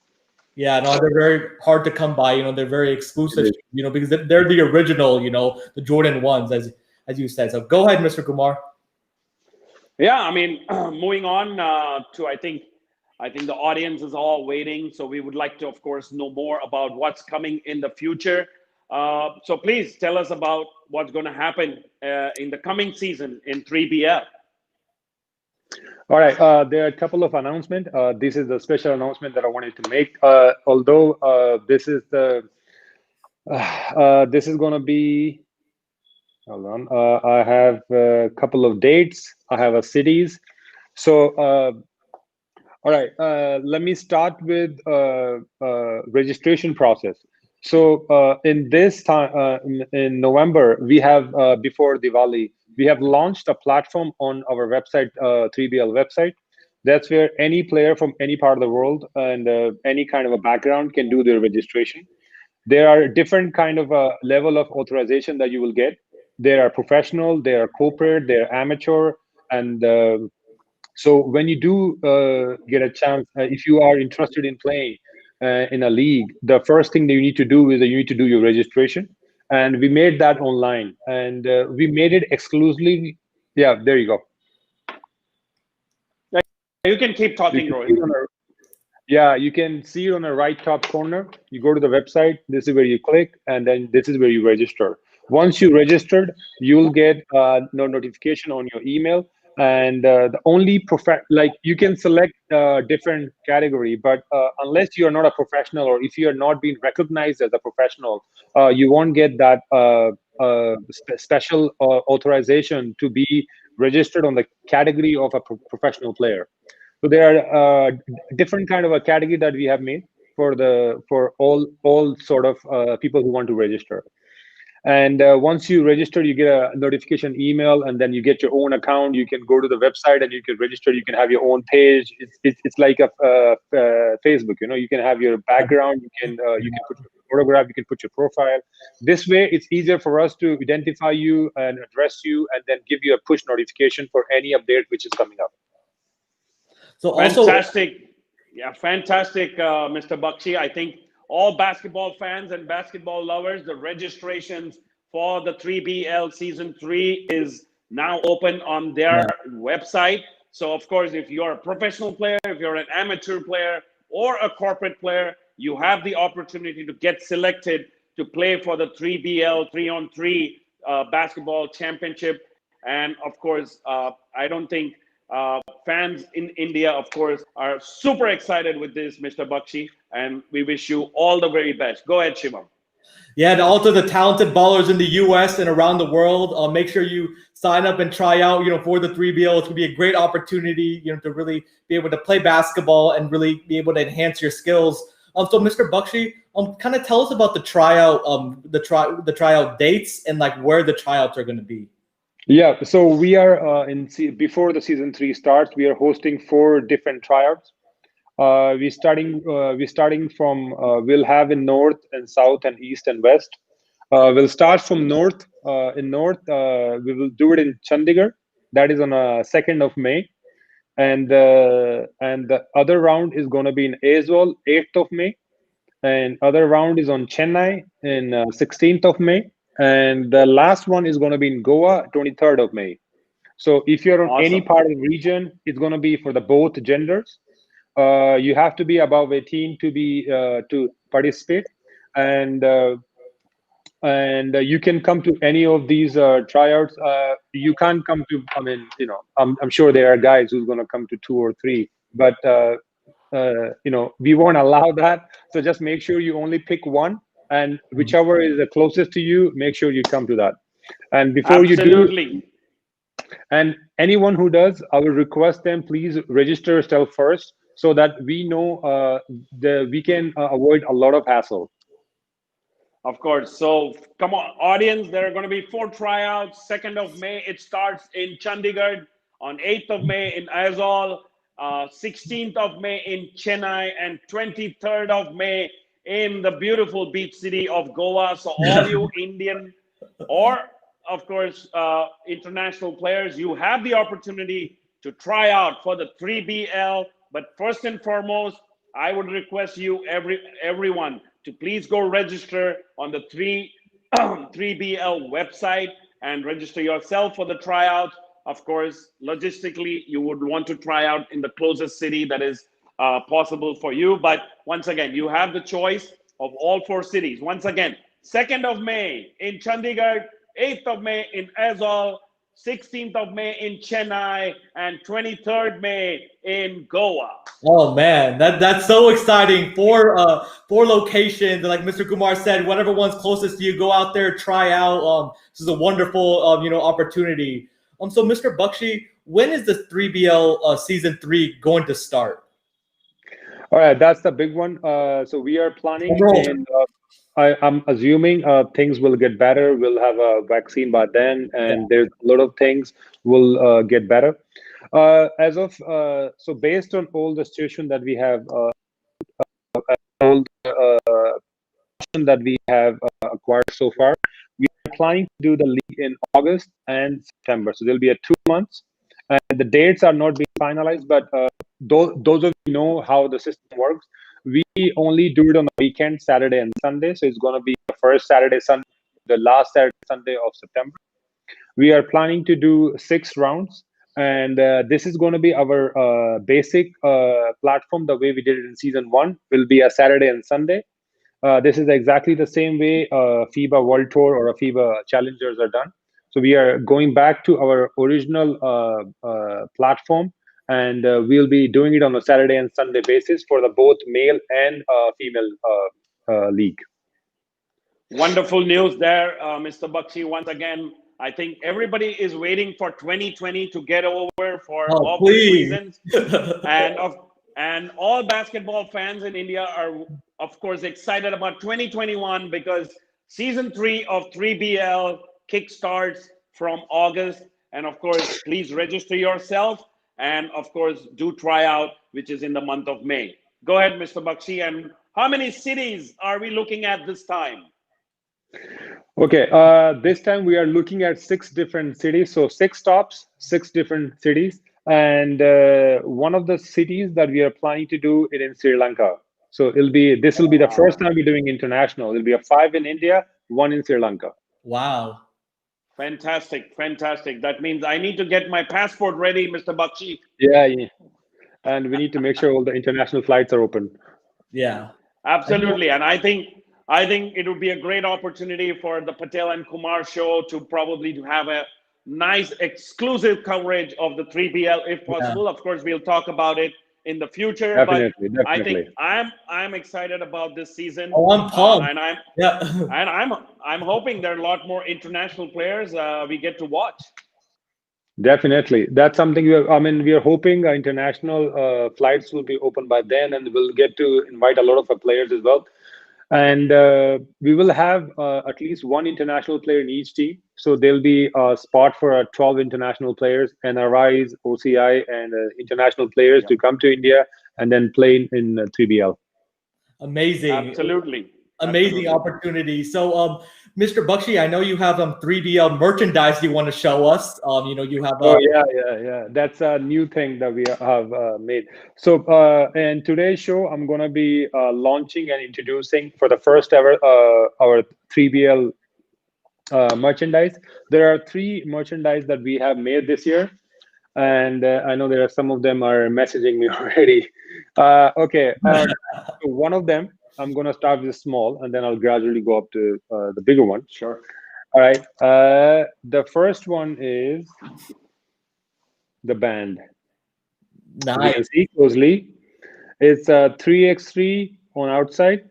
Yeah, no, they're very hard to come by. They're very exclusive. Because they're the original. The Jordan ones, as you said. So go ahead, Mr. Kumar. Yeah, moving on to I think the audience is all waiting. So we would like to, of course, know more about what's coming in the future. So please tell us about what's going to happen in the coming season in 3BL. All right, there are a couple of announcements. This is the special announcement that I wanted to make. Although this is going to be. Hold on. I have a couple of dates. I have a cities. So, all right. Let me start with registration process. So, in this time, in November, we have before Diwali, we have launched a platform on our website, 3BL website. That's where any player from any part of the world and any kind of a background can do their registration. There are different kind of a level of authorization that you will get. There are professional, there are corporate, there are amateur, and so when you do get a chance, if you are interested in playing in a league, the first thing that you need to do is that you need to do your registration, and we made that online, and we made it exclusively. Yeah, there you go. You can keep talking, Rohit. Yeah, you can see it on the right top corner. You go to the website. This is where you click, and then this is where you register. Once you registered, you'll get no notification on your email. And the only you can select different category, but unless you are not a professional, or if you are not being recognized as a professional, you won't get that special authorization to be registered on the category of a professional player. So there are different kind of a category that we have made for all sort of people who want to register. And once you register, you get a notification email, and then you get your own account. You can go to the website and you can register. You can have your own page. It's like a Facebook. You can have your background. You can put your photograph. You can put your profile. This way, it's easier for us to identify you and address you, and then give you a push notification for any update which is coming up. So fantastic, fantastic, Mr. Bakshi. I think all basketball fans and basketball lovers, the registrations for the 3BL Season 3 is now open on their website. So, of course, if you're a professional player, if you're an amateur player, or a corporate player, you have the opportunity to get selected to play for the 3BL 3-on-3 basketball championship. And, of course, I don't think fans in India, of course, are super excited with this, Mr. Bakshi, and we wish you all the very best. Go ahead, Shivam. Yeah, and also the talented ballers in the U.S. and around the world, make sure you sign up and try out, for the 3BL. It's going to be a great opportunity, to really be able to play basketball and really be able to enhance your skills. So, Mr. Bakshi, Kind of tell us about the tryout, the tryout dates and like where the tryouts are going to be. Yeah, so we are before the season 3 starts, we are hosting 4 different tryouts. We're starting from we'll have in north and south and east and west. We'll start from north. In north, we will do it in Chandigarh. That is on 2nd of May, and the other round is going to be in Aizawl, 8th of May, and other round is on Chennai in 16th of May, and the last one is going to be in Goa, 23rd of May. So if you're on any Awesome. part of the region, it's going to be for the both genders. You have to be above 18 to participate, and you can come to any of these tryouts. You can't come to. I mean, I'm sure there are guys who's going to come to 2 or 3, but we won't allow that. So just make sure you only pick one, and whichever is the closest to you, make sure you come to that. And before you do, Absolutely. and anyone who does, I will request them please register yourself first, so that we know we can avoid a lot of hassle. Of course. So come on, audience. There are going to be 4 tryouts. 2nd of May, it starts in Chandigarh. On 8th of May in Aizawl. 16th of May in Chennai, and 23rd of May in the beautiful beach city of Goa. So all you Indian or, of course, international players, you have the opportunity to try out for the 3BL. But first and foremost, I would request you, everyone, to please go register on the 3BL website and register yourself for the tryout. Of course, logistically, you would want to try out in the closest city that is possible for you. But once again, you have the choice of all 4 cities. Once again, 2nd of May in Chandigarh, 8th of May in Aizawl, 16th of May in Chennai, and 23rd May in Goa. Oh man, that's so exciting. 4 locations, like Mr. Kumar said, whatever one's closest to you, go out there, try out. This is a wonderful opportunity. So Mr. Bakshi, when is the 3BL season 3 going to start? All right, that's the big one. So we are planning, Bro. and I'm assuming things will get better. We'll have a vaccine by then, and there's a lot of things will get better. So based on all the situation that we have, all the that we have acquired so far, we are planning to do the league in August and September. So there'll be a 2 months, and the dates are not being finalized. But those of you know how the system works. We only do it on the weekend, Saturday and Sunday. So it's going to be the first Saturday, Sunday, the last Saturday, Sunday of September. We are planning to do 6 rounds, and this is going to be our basic platform. The way we did it in season 1 will be a Saturday and Sunday. This is exactly the same way FIBA World Tour or a FIBA Challengers are done. So we are going back to our original platform, and we'll be doing it on a Saturday and Sunday basis for the both male and female league. Wonderful news there, Mr. Bakshi. Once again, I think everybody is waiting for 2020 to get over for obvious reasons. And all basketball fans in India are, of course, excited about 2021 because season 3 of 3BL kickstarts from August. And of course, please register yourself and, of course, do try out, which is in the month of May. Go ahead, Mr. Bakshi. And how many cities are we looking at this time? Okay, this time we are looking at 6 different cities. So 6 stops, 6 different cities. And one of the cities that we are planning to do it in Sri Lanka. So this will be the first time we're doing international. It'll be a 5 in India, 1 in Sri Lanka. Wow. Fantastic, fantastic. That means I need to get my passport ready, Mr. Bakshi. Yeah. And we need to make sure all the international flights are open. Yeah. Absolutely. And I think it would be a great opportunity for the Patel and Kumar show to probably have a nice exclusive coverage of the 3BL if possible. Yeah. Of course, we'll talk about it in the future. Definitely. I think I'm excited about this season. Oh, I'm pumped. I'm hoping there are a lot more international players we get to watch. Definitely. That's something we are hoping international flights will be open by then, and we'll get to invite a lot of our players as well. And we will have at least one international player in each team. So there'll be a spot for 12 international players, NRIs, OCI, and international players Yeah, to come to India and then play in 3BL. Amazing. absolutely, Amazing absolutely. opportunity. So, Mr. Bakshi, I know you have 3BL merchandise you want to show us. You have Oh yeah, yeah, yeah. That's a new thing that we have made. So in today's show, I'm gonna be launching and introducing for the first ever our 3BL merchandise. There are three merchandise that we have made this year, and I know there are some of them are messaging me already. Okay, so one of them I'm gonna start with small, and then I'll gradually go up to the bigger one. Sure. All right. The first one is the band. As you nice. can see closely, it's a 3x3 on outside,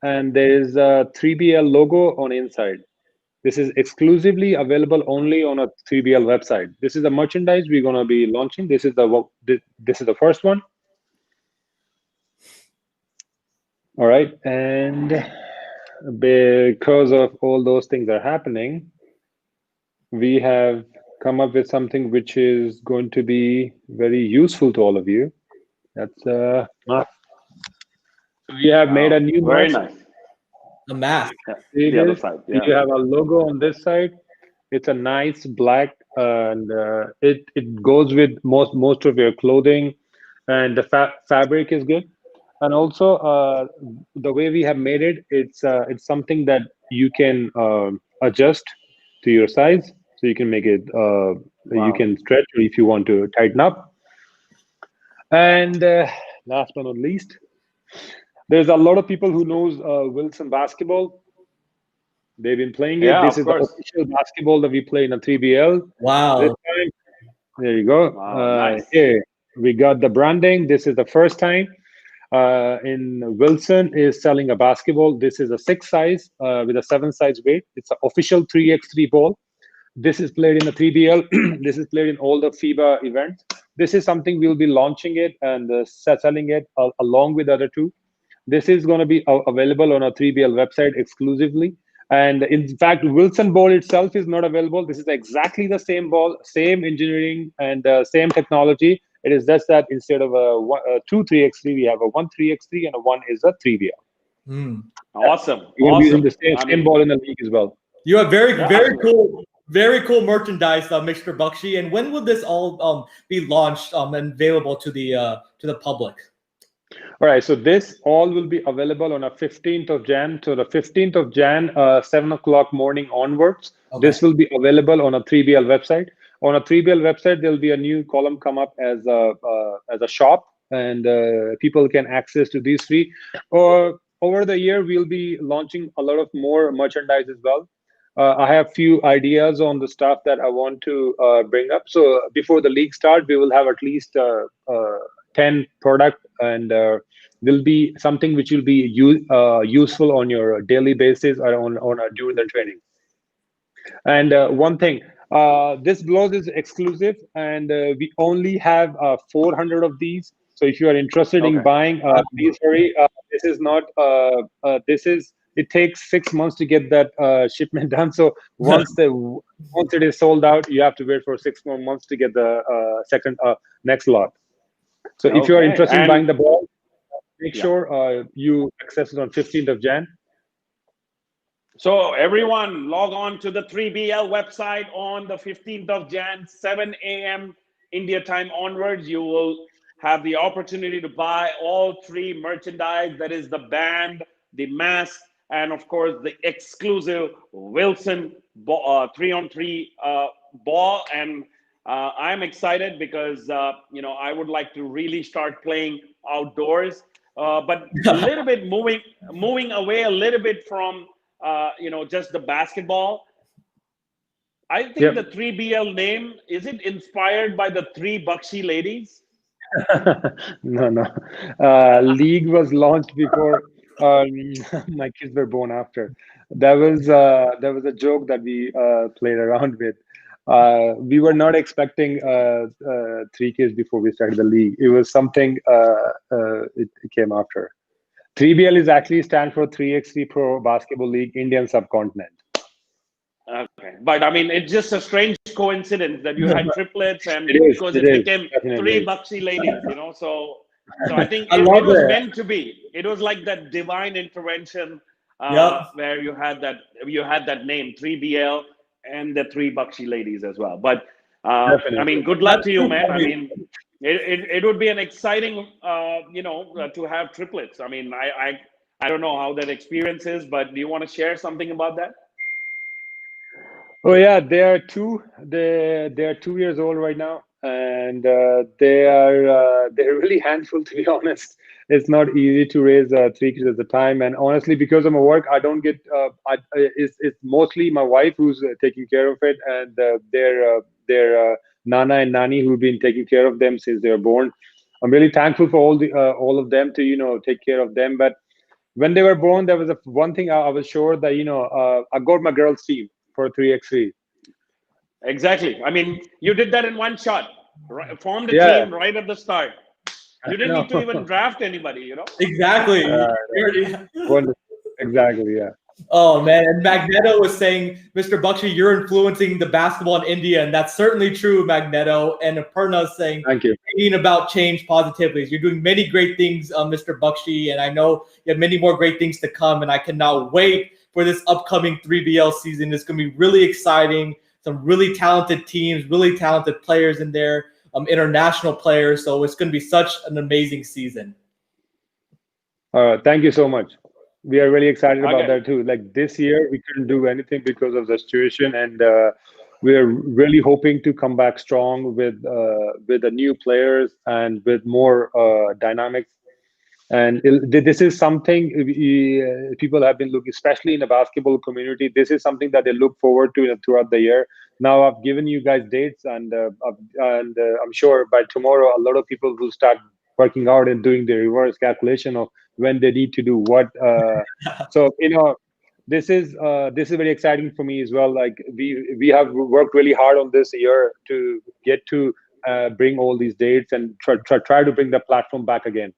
and there is a 3BL logo on inside. This is exclusively available only on a 3BL website. This is the merchandise we're gonna be launching. This is the first one. All right, and because of all those things are happening, we have come up with something which is going to be very useful to all of you. That's mask. We have made a Wow, new very mask. nice. The mask. Yeah, See the other this? side. Yeah. You have a logo on this side. It's a nice black, and it goes with most of your clothing, and the fabric is good. And also, the way we have made it, it's something that you can adjust to your size, so you can make it. You Wow. can stretch, or if you want to tighten up. And last but not least, there's a lot of people who knows Wilson basketball. They've been playing it. Yeah, This of is the course. official basketball that we play in a 3BL. This Wow. time, there you go. Wow, nice. Here we got the branding. This is the first time in Wilson is selling a basketball. This is a 6 size with a 7 size weight. It's an official 3x3 ball. This is played in the 3BL. This is played in all the FIBA events. This is something we'll be launching it and selling it along with other two. This is going to be available on our 3BL website exclusively. And in fact, Wilson ball itself is not available. This is exactly the same ball, same engineering, and same technology. It is just that instead of a 2 3x3, we have a 1 3x3, and a 1 is a 3BL. Hmm. Yeah. Awesome, We're going to be using awesome. the same, I same mean, ball in the league as well. You have yeah, very cool merchandise, Mr. Bakshi. And when will this all be launched and available to the public? All right, so this all will be available on a 15th of Jan. So the 15th of Jan, 7 o'clock morning onwards, Okay. this will be available on a 3BL website. On a 3BL website, there'll be a new column come up as a shop, and people can access to these three. Or over the year, we'll be launching a lot of more merchandise as well. I have few ideas on the stuff that I want to bring up. So before the league start, we will have at least 10 product, and will be something which will be useful on your daily basis or on during the training. And one thing, this blog is exclusive, and we only have 400 of these. So if you are interested in okay. buying, please hurry. This is not. This is. It takes 6 months to get that shipment done. So once it is sold out, you have to wait for 6 more months to get the second next lot. So if you are Okay. interested in And buying the ball, make yeah. sure you access it on 15th of Jan. So everyone log on to the 3BL website on the 15th of Jan, 7 a.m. India time onwards. You will have the opportunity to buy all three merchandise. That is the band, the mask, and of course the exclusive Wilson 3-on-3 ball. And I'm excited because I would like to really start playing outdoors. But a little bit moving away a little bit from just the basketball. I think the Yep. 3BL name, is it inspired by the three Bakshi ladies? No, no. League was launched before my kids were born after. That was a joke that we played around with. We were not expecting three kids before we started the league. It was something it came after. 3BL is actually stand for 3x3 Pro Basketball League Indian Subcontinent. Okay, but I mean, it's just a strange coincidence that you had triplets, and because It it is, became definitely. three Bakshi ladies, you know. So I think I it love was it. meant to be. It was like that divine intervention Yep. where you had that name 3BL and the three Bakshi ladies as well. But I Definitely. mean, good luck That's to you, too man. I funny. mean, it would be an exciting, to have triplets. I mean, I don't know how that experience is, but do you want to share something about that? Oh yeah, they are two. They are 2 years old right now, and they're really handful, to be honest. It's not easy to raise three kids at a time, and honestly, because of my work, I don't get. It's mostly my wife who's taking care of it, and their nana and nani who've been taking care of them since they were born. I'm really thankful for all of them to take care of them. But when they were born, there was one thing I was sure that I got my girls team for 3x3. Exactly. I mean, you did that in one shot. Right, formed a Yeah, team right at the start. You didn't no, need to even draft anybody, you know? Exactly. uh, wonderful. Exactly. Yeah. Oh man, and Magneto was saying, Mr. Bakshi, you're influencing the basketball in India, and that's certainly true, Magneto. And Aparna is saying, Thank you. thinking about change positively. You're doing many great things, Mr. Bakshi, and I know you have many more great things to come. And I cannot wait for this upcoming 3BL season. It's going to be really exciting. Some really talented teams, really talented players in there, international players. So it's going to be such an amazing season. Thank you so much. We are really excited about Okay. that too. Like this year, we couldn't do anything because of the situation, and we are really hoping to come back strong with the new players and with more dynamics. And this is something people have been looking, especially in the basketball community. This is something that they look forward to throughout the year. Now I've given you guys dates, and I'm sure by tomorrow a lot of people will start working out and doing the reverse calculation of when they need to do what. So this is very exciting for me as well. Like we have worked really hard on this year to get to bring all these dates and try to bring the platform back again.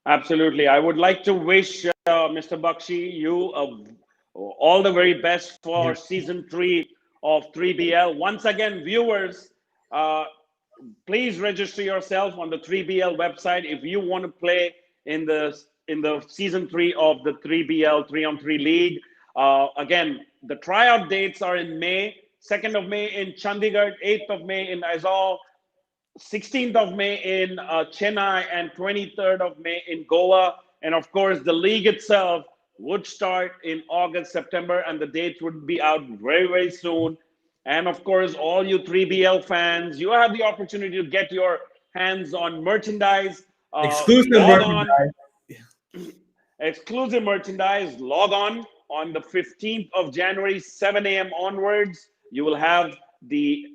Absolutely. I would like to wish Mr. Bakshi you all the very best Yeah. for season 3 of 3BL. Once again, viewers, uh, please register yourself on the 3BL website if you want to play in the season 3 of the 3BL 3-on-3 league. Again, the tryout dates are in May, 2nd of May in Chandigarh, 8th of May in Aizawl, 16th of May in Chennai, and 23rd of May in Goa. And of course, the league itself would start in August, September, and the dates would be out very, very soon. And of course, all you 3BL fans, you have the opportunity to get your hands on merchandise. Exclusive Log on, merchandise. exclusive merchandise. Log on the 15th of January, 7 a.m. onwards. You will have the,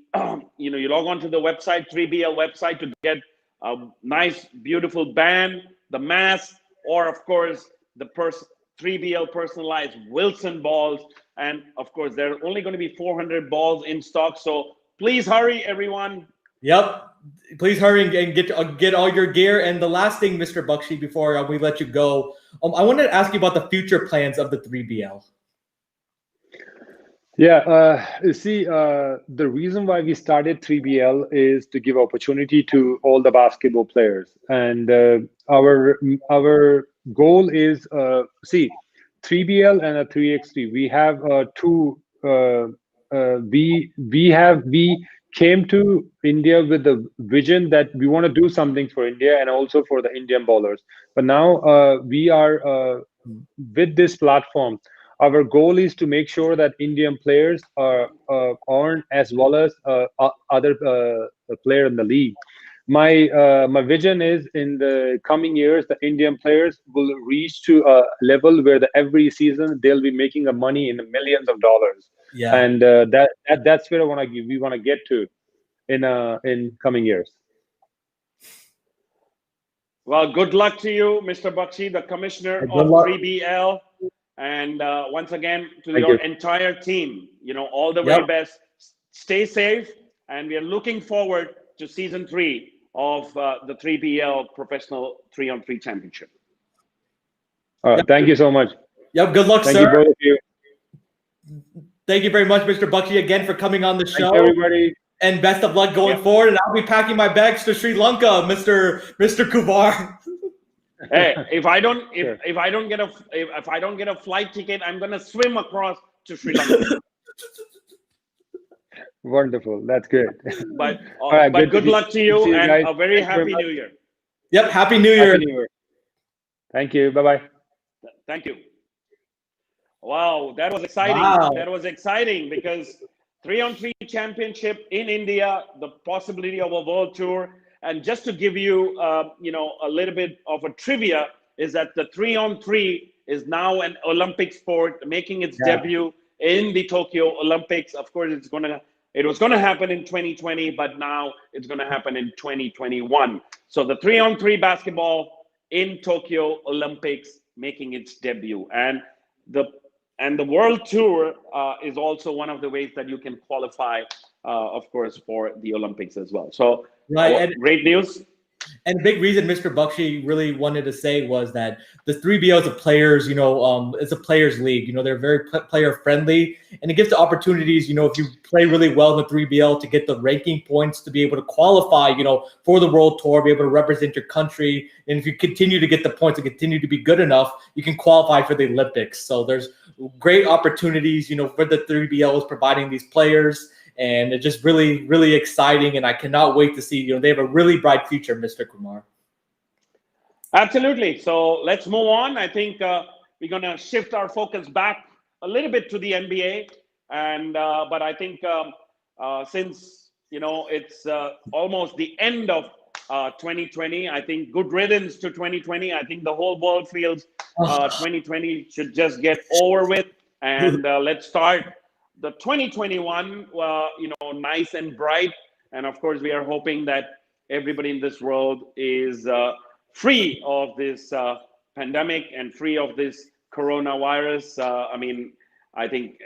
you log on to the website, 3BL website, to get a nice, beautiful band, the mask, or of course, the 3BL personalized Wilson balls. And of course, there are only going to be 400 balls in stock. So please hurry, everyone. Yep. Please hurry and get all your gear. And the last thing, Mr. Bakshi, before we let you go, I wanted to ask you about the future plans of the 3BL. Yeah, you see, the reason why we started 3BL is to give opportunity to all the basketball players, and our goal is see 3BL and a 3x3. We have two. We came to India with the vision that we want to do something for India and also for the Indian bowlers. But now we are with this platform, our goal is to make sure that Indian players are earn as well as other player in the league. My vision is in the coming years, the Indian players will reach to a level where every season they'll be making a money in the millions of dollars, Yeah. and that's where we want to get to in coming years. Well, good luck to you, Mr. Bakshi, the commissioner Good of luck. 3BL. And once again, to Thank your you. entire team, all the very Yep. best. Stay safe. And we are looking forward to season 3 of the 3BL Professional 3-on-3 Championship. Yep. Thank you so much. Yep. Good luck, Thank sir. you, both of you. Thank you very much, Mr. Bakshi, again for coming on the Thank show. you, everybody. And best of luck going Yeah. forward. And I'll be packing my bags to Sri Lanka, Mr. Kumar. Hey, if I don't Sure. if I don't get a if I don't get a flight ticket, I'm gonna swim across to Sri Lanka. Wonderful. That's good. But All right. good luck to Good you, see you and guys. a very Thank you very happy much. New Year. Yep. Happy New Year. Happy New Year. Thank you. Bye bye. Thank you. Wow, that was exciting. Wow. That was exciting because 3-on-3 championship in India, the possibility of a world tour, and just to give you, a little bit of a trivia is that the 3-on-3 is now an Olympic sport, making its Yeah. debut in the Tokyo Olympics. Of course, it was gonna happen in 2020, but now it's gonna happen in 2021. So the 3-on-3 basketball in Tokyo Olympics making its debut, and the the world tour is also one of the ways that you can qualify, of course, for the Olympics as well. So, Right. great news. And big reason Mr. Bakshi really wanted to say was that the 3BL is a players, it's a players league. They're very player friendly, and it gives the opportunities, if you play really well in the 3BL to get the ranking points to be able to qualify, for the world tour, be able to represent your country. And if you continue to get the points and continue to be good enough, you can qualify for the Olympics. So there's great opportunities, for the 3BLs providing these players. And it's just really, really exciting. And I cannot wait to see, they have a really bright future, Mr. Kumar. Absolutely. So let's move on. I think we're going to shift our focus back a little bit to the NBA. And but I think since, it's almost the end of 2020, I think good riddance to 2020. I think the whole world feels 2020 should just get over with. And let's start the 2021, nice and bright. And of course, we are hoping that everybody in this world is free of this pandemic and free of this coronavirus. I think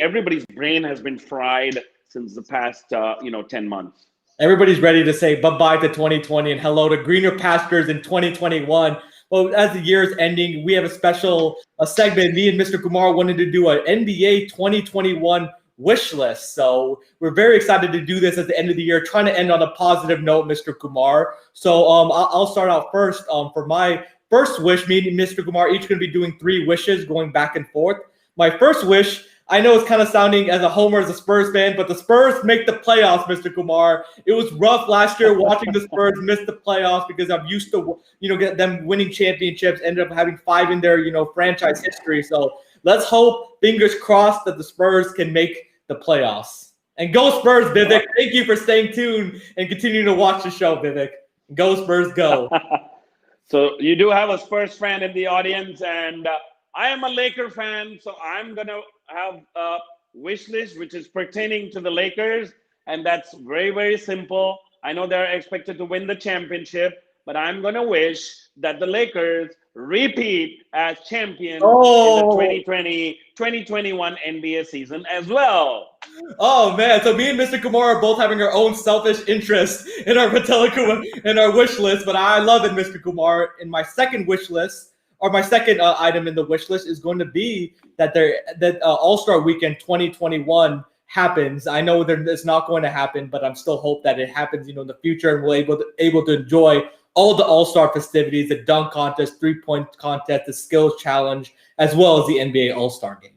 everybody's brain has been fried since the past 10 months. Everybody's ready to say bye-bye to 2020 and hello to greener pastures in 2021. Well, as the year is ending, we have a segment. Me and Mr. Kumar wanted to do an NBA 2021 wish list. So we're very excited to do this at the end of the year, trying to end on a positive note, Mr. Kumar. So I'll start out first. For my first wish, me and Mr. Kumar each going to be doing 3 wishes going back and forth. My first wish, I know it's kind of sounding as a homer as a Spurs fan, but the Spurs make the playoffs, Mr. Kumar. It was rough last year watching the Spurs miss the playoffs because I'm used to, get them winning championships, ended up having 5 in their, franchise history. So let's hope, fingers crossed, that the Spurs can make the playoffs. And go Spurs, Vivek. Thank you for staying tuned and continuing to watch the show, Vivek. Go Spurs, go. So you do have a Spurs fan in the audience, and I am a Laker fan, so I'm going to have a wish list which is pertaining to the Lakers, and that's very, very simple. I know they're expected to win the championship, but I'm going to wish that the Lakers repeat as champions in the 2020-2021 NBA season as well. Oh man, so me and Mr. Kumar are both having our own selfish interests in our in our wish list, but I love it, Mr. Kumar. In my second wish list, or my second item in the wish list, is going to be that All-Star Weekend 2021 happens. I know that it's not going to happen, but I'm still hope that it happens, in the future, and we'll able to enjoy all the All-Star festivities, the dunk contest, 3-point contest, the skills challenge, as well as the NBA All-Star game.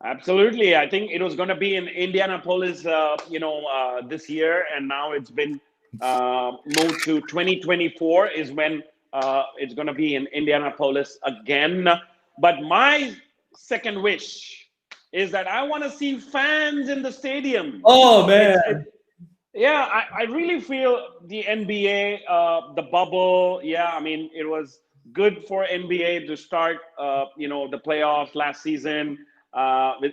Absolutely. I think it was going to be in Indianapolis, this year, and now it's been moved to 2024 is when it's going to be in Indianapolis again. But my second wish is that I want to see fans in the stadium. Oh, man. I really feel the NBA, the bubble. It was good for NBA to start, the playoffs last season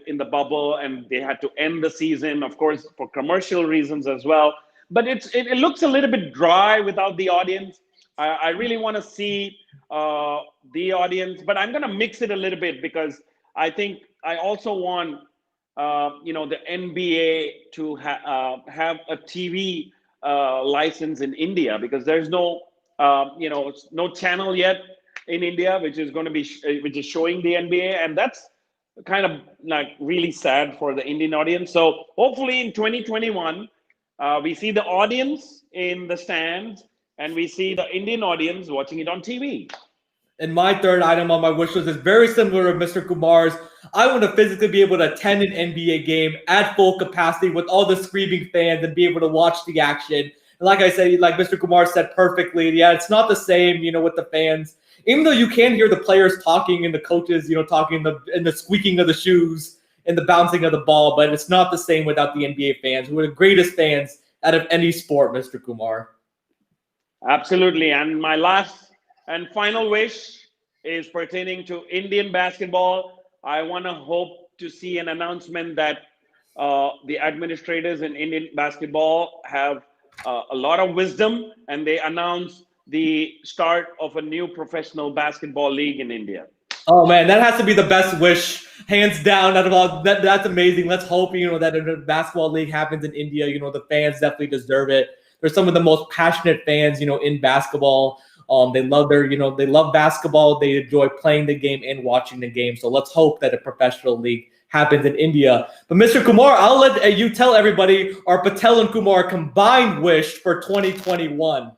in the bubble, and they had to end the season, of course, for commercial reasons as well. But it looks a little bit dry without the audience. I really want to see the audience, but I'm going to mix it a little bit because I think I also want, the NBA to have a TV license in India because there's no channel yet in India, which is going to be which is showing the NBA, and that's kind of like really sad for the Indian audience. So hopefully in 2021, we see the audience in the stands, and we see the Indian audience watching it on TV. And my third item on my wish list is very similar to Mr. Kumar's. I want to physically be able to attend an NBA game at full capacity with all the screaming fans and be able to watch the action. And like I said, like Mr. Kumar said perfectly, yeah, it's not the same, with the fans. Even though you can hear the players talking and the coaches, talking in the squeaking of the shoes and the bouncing of the ball, but it's not the same without the NBA fans, who are the greatest fans out of any sport, Mr. Kumar. Absolutely. And my last and final wish is pertaining to Indian basketball. I want to hope to see an announcement that the administrators in Indian basketball have a lot of wisdom, and they announce the start of a new professional basketball league in India. Oh man, that has to be the best wish, hands down. Out of all, that's amazing. Let's hope that a basketball league happens in India. The fans definitely deserve it. They're some of the most passionate fans, in basketball. They love they love basketball. They enjoy playing the game and watching the game. So let's hope that a professional league happens in India. But Mr. Kumar, I'll let you tell everybody our Patel and Kumar combined wish for 2021.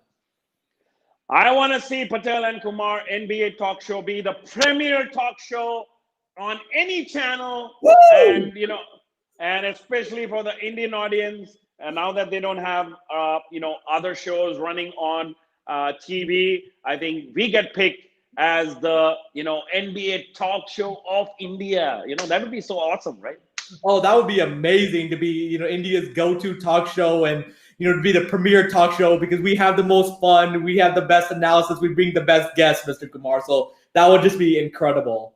I want to see Patel and Kumar NBA talk show be the premier talk show on any channel. Woo! And and especially for the Indian audience. And now that they don't have other shows running on TV, I think we get picked as the NBA talk show of India. That would be so awesome, right? Oh, that would be amazing to be India's go-to talk show, and to be the premier talk show, because we have the most fun, we have the best analysis, we bring the best guests, Mr. Kumar. So that would just be incredible.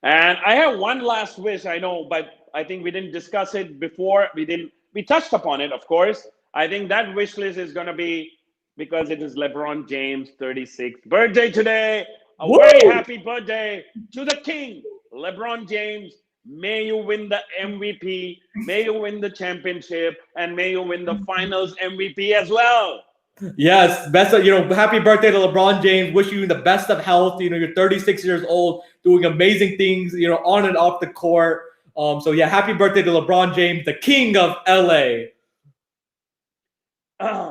And I have one last wish. I know, but I think we didn't discuss it before. We touched upon it, of course. I think that wish list is going to be, because it is LeBron James' 36th birthday today. A very happy birthday to the king, LeBron James. May you win the MVP, may you win the championship, and may you win the finals MVP as well. Yes, best of, happy birthday to LeBron James. Wish you the best of health. You're 36 years old, doing amazing things, on and off the court. So yeah, happy birthday to LeBron James, the king of LA.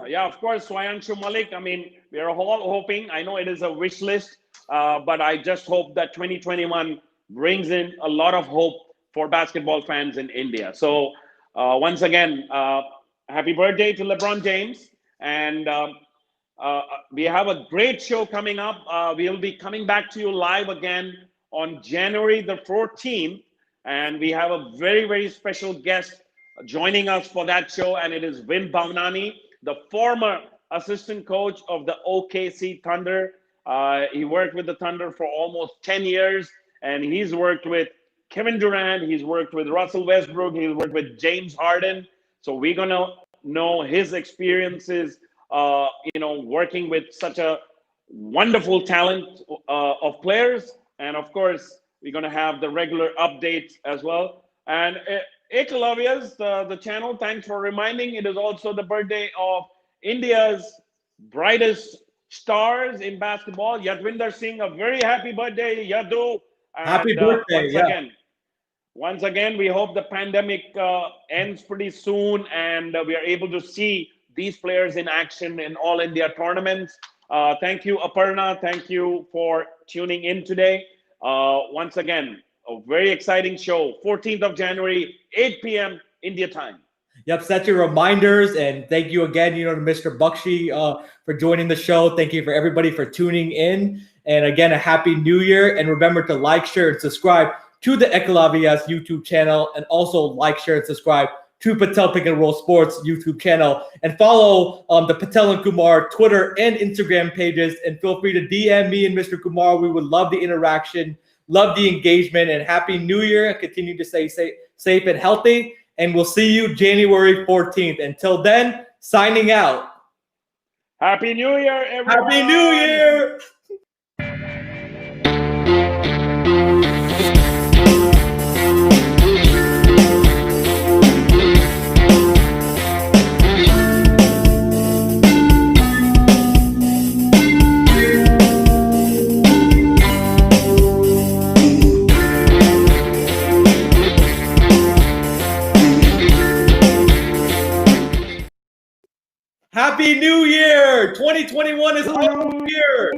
Yeah, of course, Swayanshu Malik. I mean, we are all hoping. I know it is a wish list, but I just hope that 2021 brings in a lot of hope for basketball fans in India. So once again, happy birthday to LeBron James. And we have a great show coming up. We'll be coming back to you live again on January the 14th. And we have a very, very special guest joining us for that show. And it is Vin Bhavnani, the former assistant coach of the OKC Thunder. He worked with the Thunder for almost 10 years. And he's worked with Kevin Durant. He's worked with Russell Westbrook. He's worked with James Harden. So we're going to know his experiences, working with such a wonderful talent of players. And of course, we're going to have the regular updates as well. And Ekalavyas, the channel, thanks for reminding. It is also the birthday of India's brightest stars in basketball, Yadvinder Singh. A very happy birthday, Yadu. And, happy birthday. Once again, we hope the pandemic ends pretty soon, and we are able to see these players in action in all India tournaments. Thank you, Aparna. Thank you for tuning in today. Once again, a very exciting show, 14th of January, 8 p.m. India time. Yep, set your reminders, and thank you again, to Mr. Bakshi for joining the show. Thank you for everybody for tuning in. And again, a happy new year. And remember to like, share, and subscribe to the Ekalavyas YouTube channel, and also like, share, and subscribe to Patel Pick and Roll Sports YouTube channel. And follow the Patel and Kumar Twitter and Instagram pages. And feel free to DM me and Mr. Kumar. We would love the interaction, love the engagement, and happy new year. Continue to stay safe and healthy. And we'll see you January 14th. Until then, signing out. Happy New Year, everyone. Happy New Year. Happy New Year! 2021 is our year.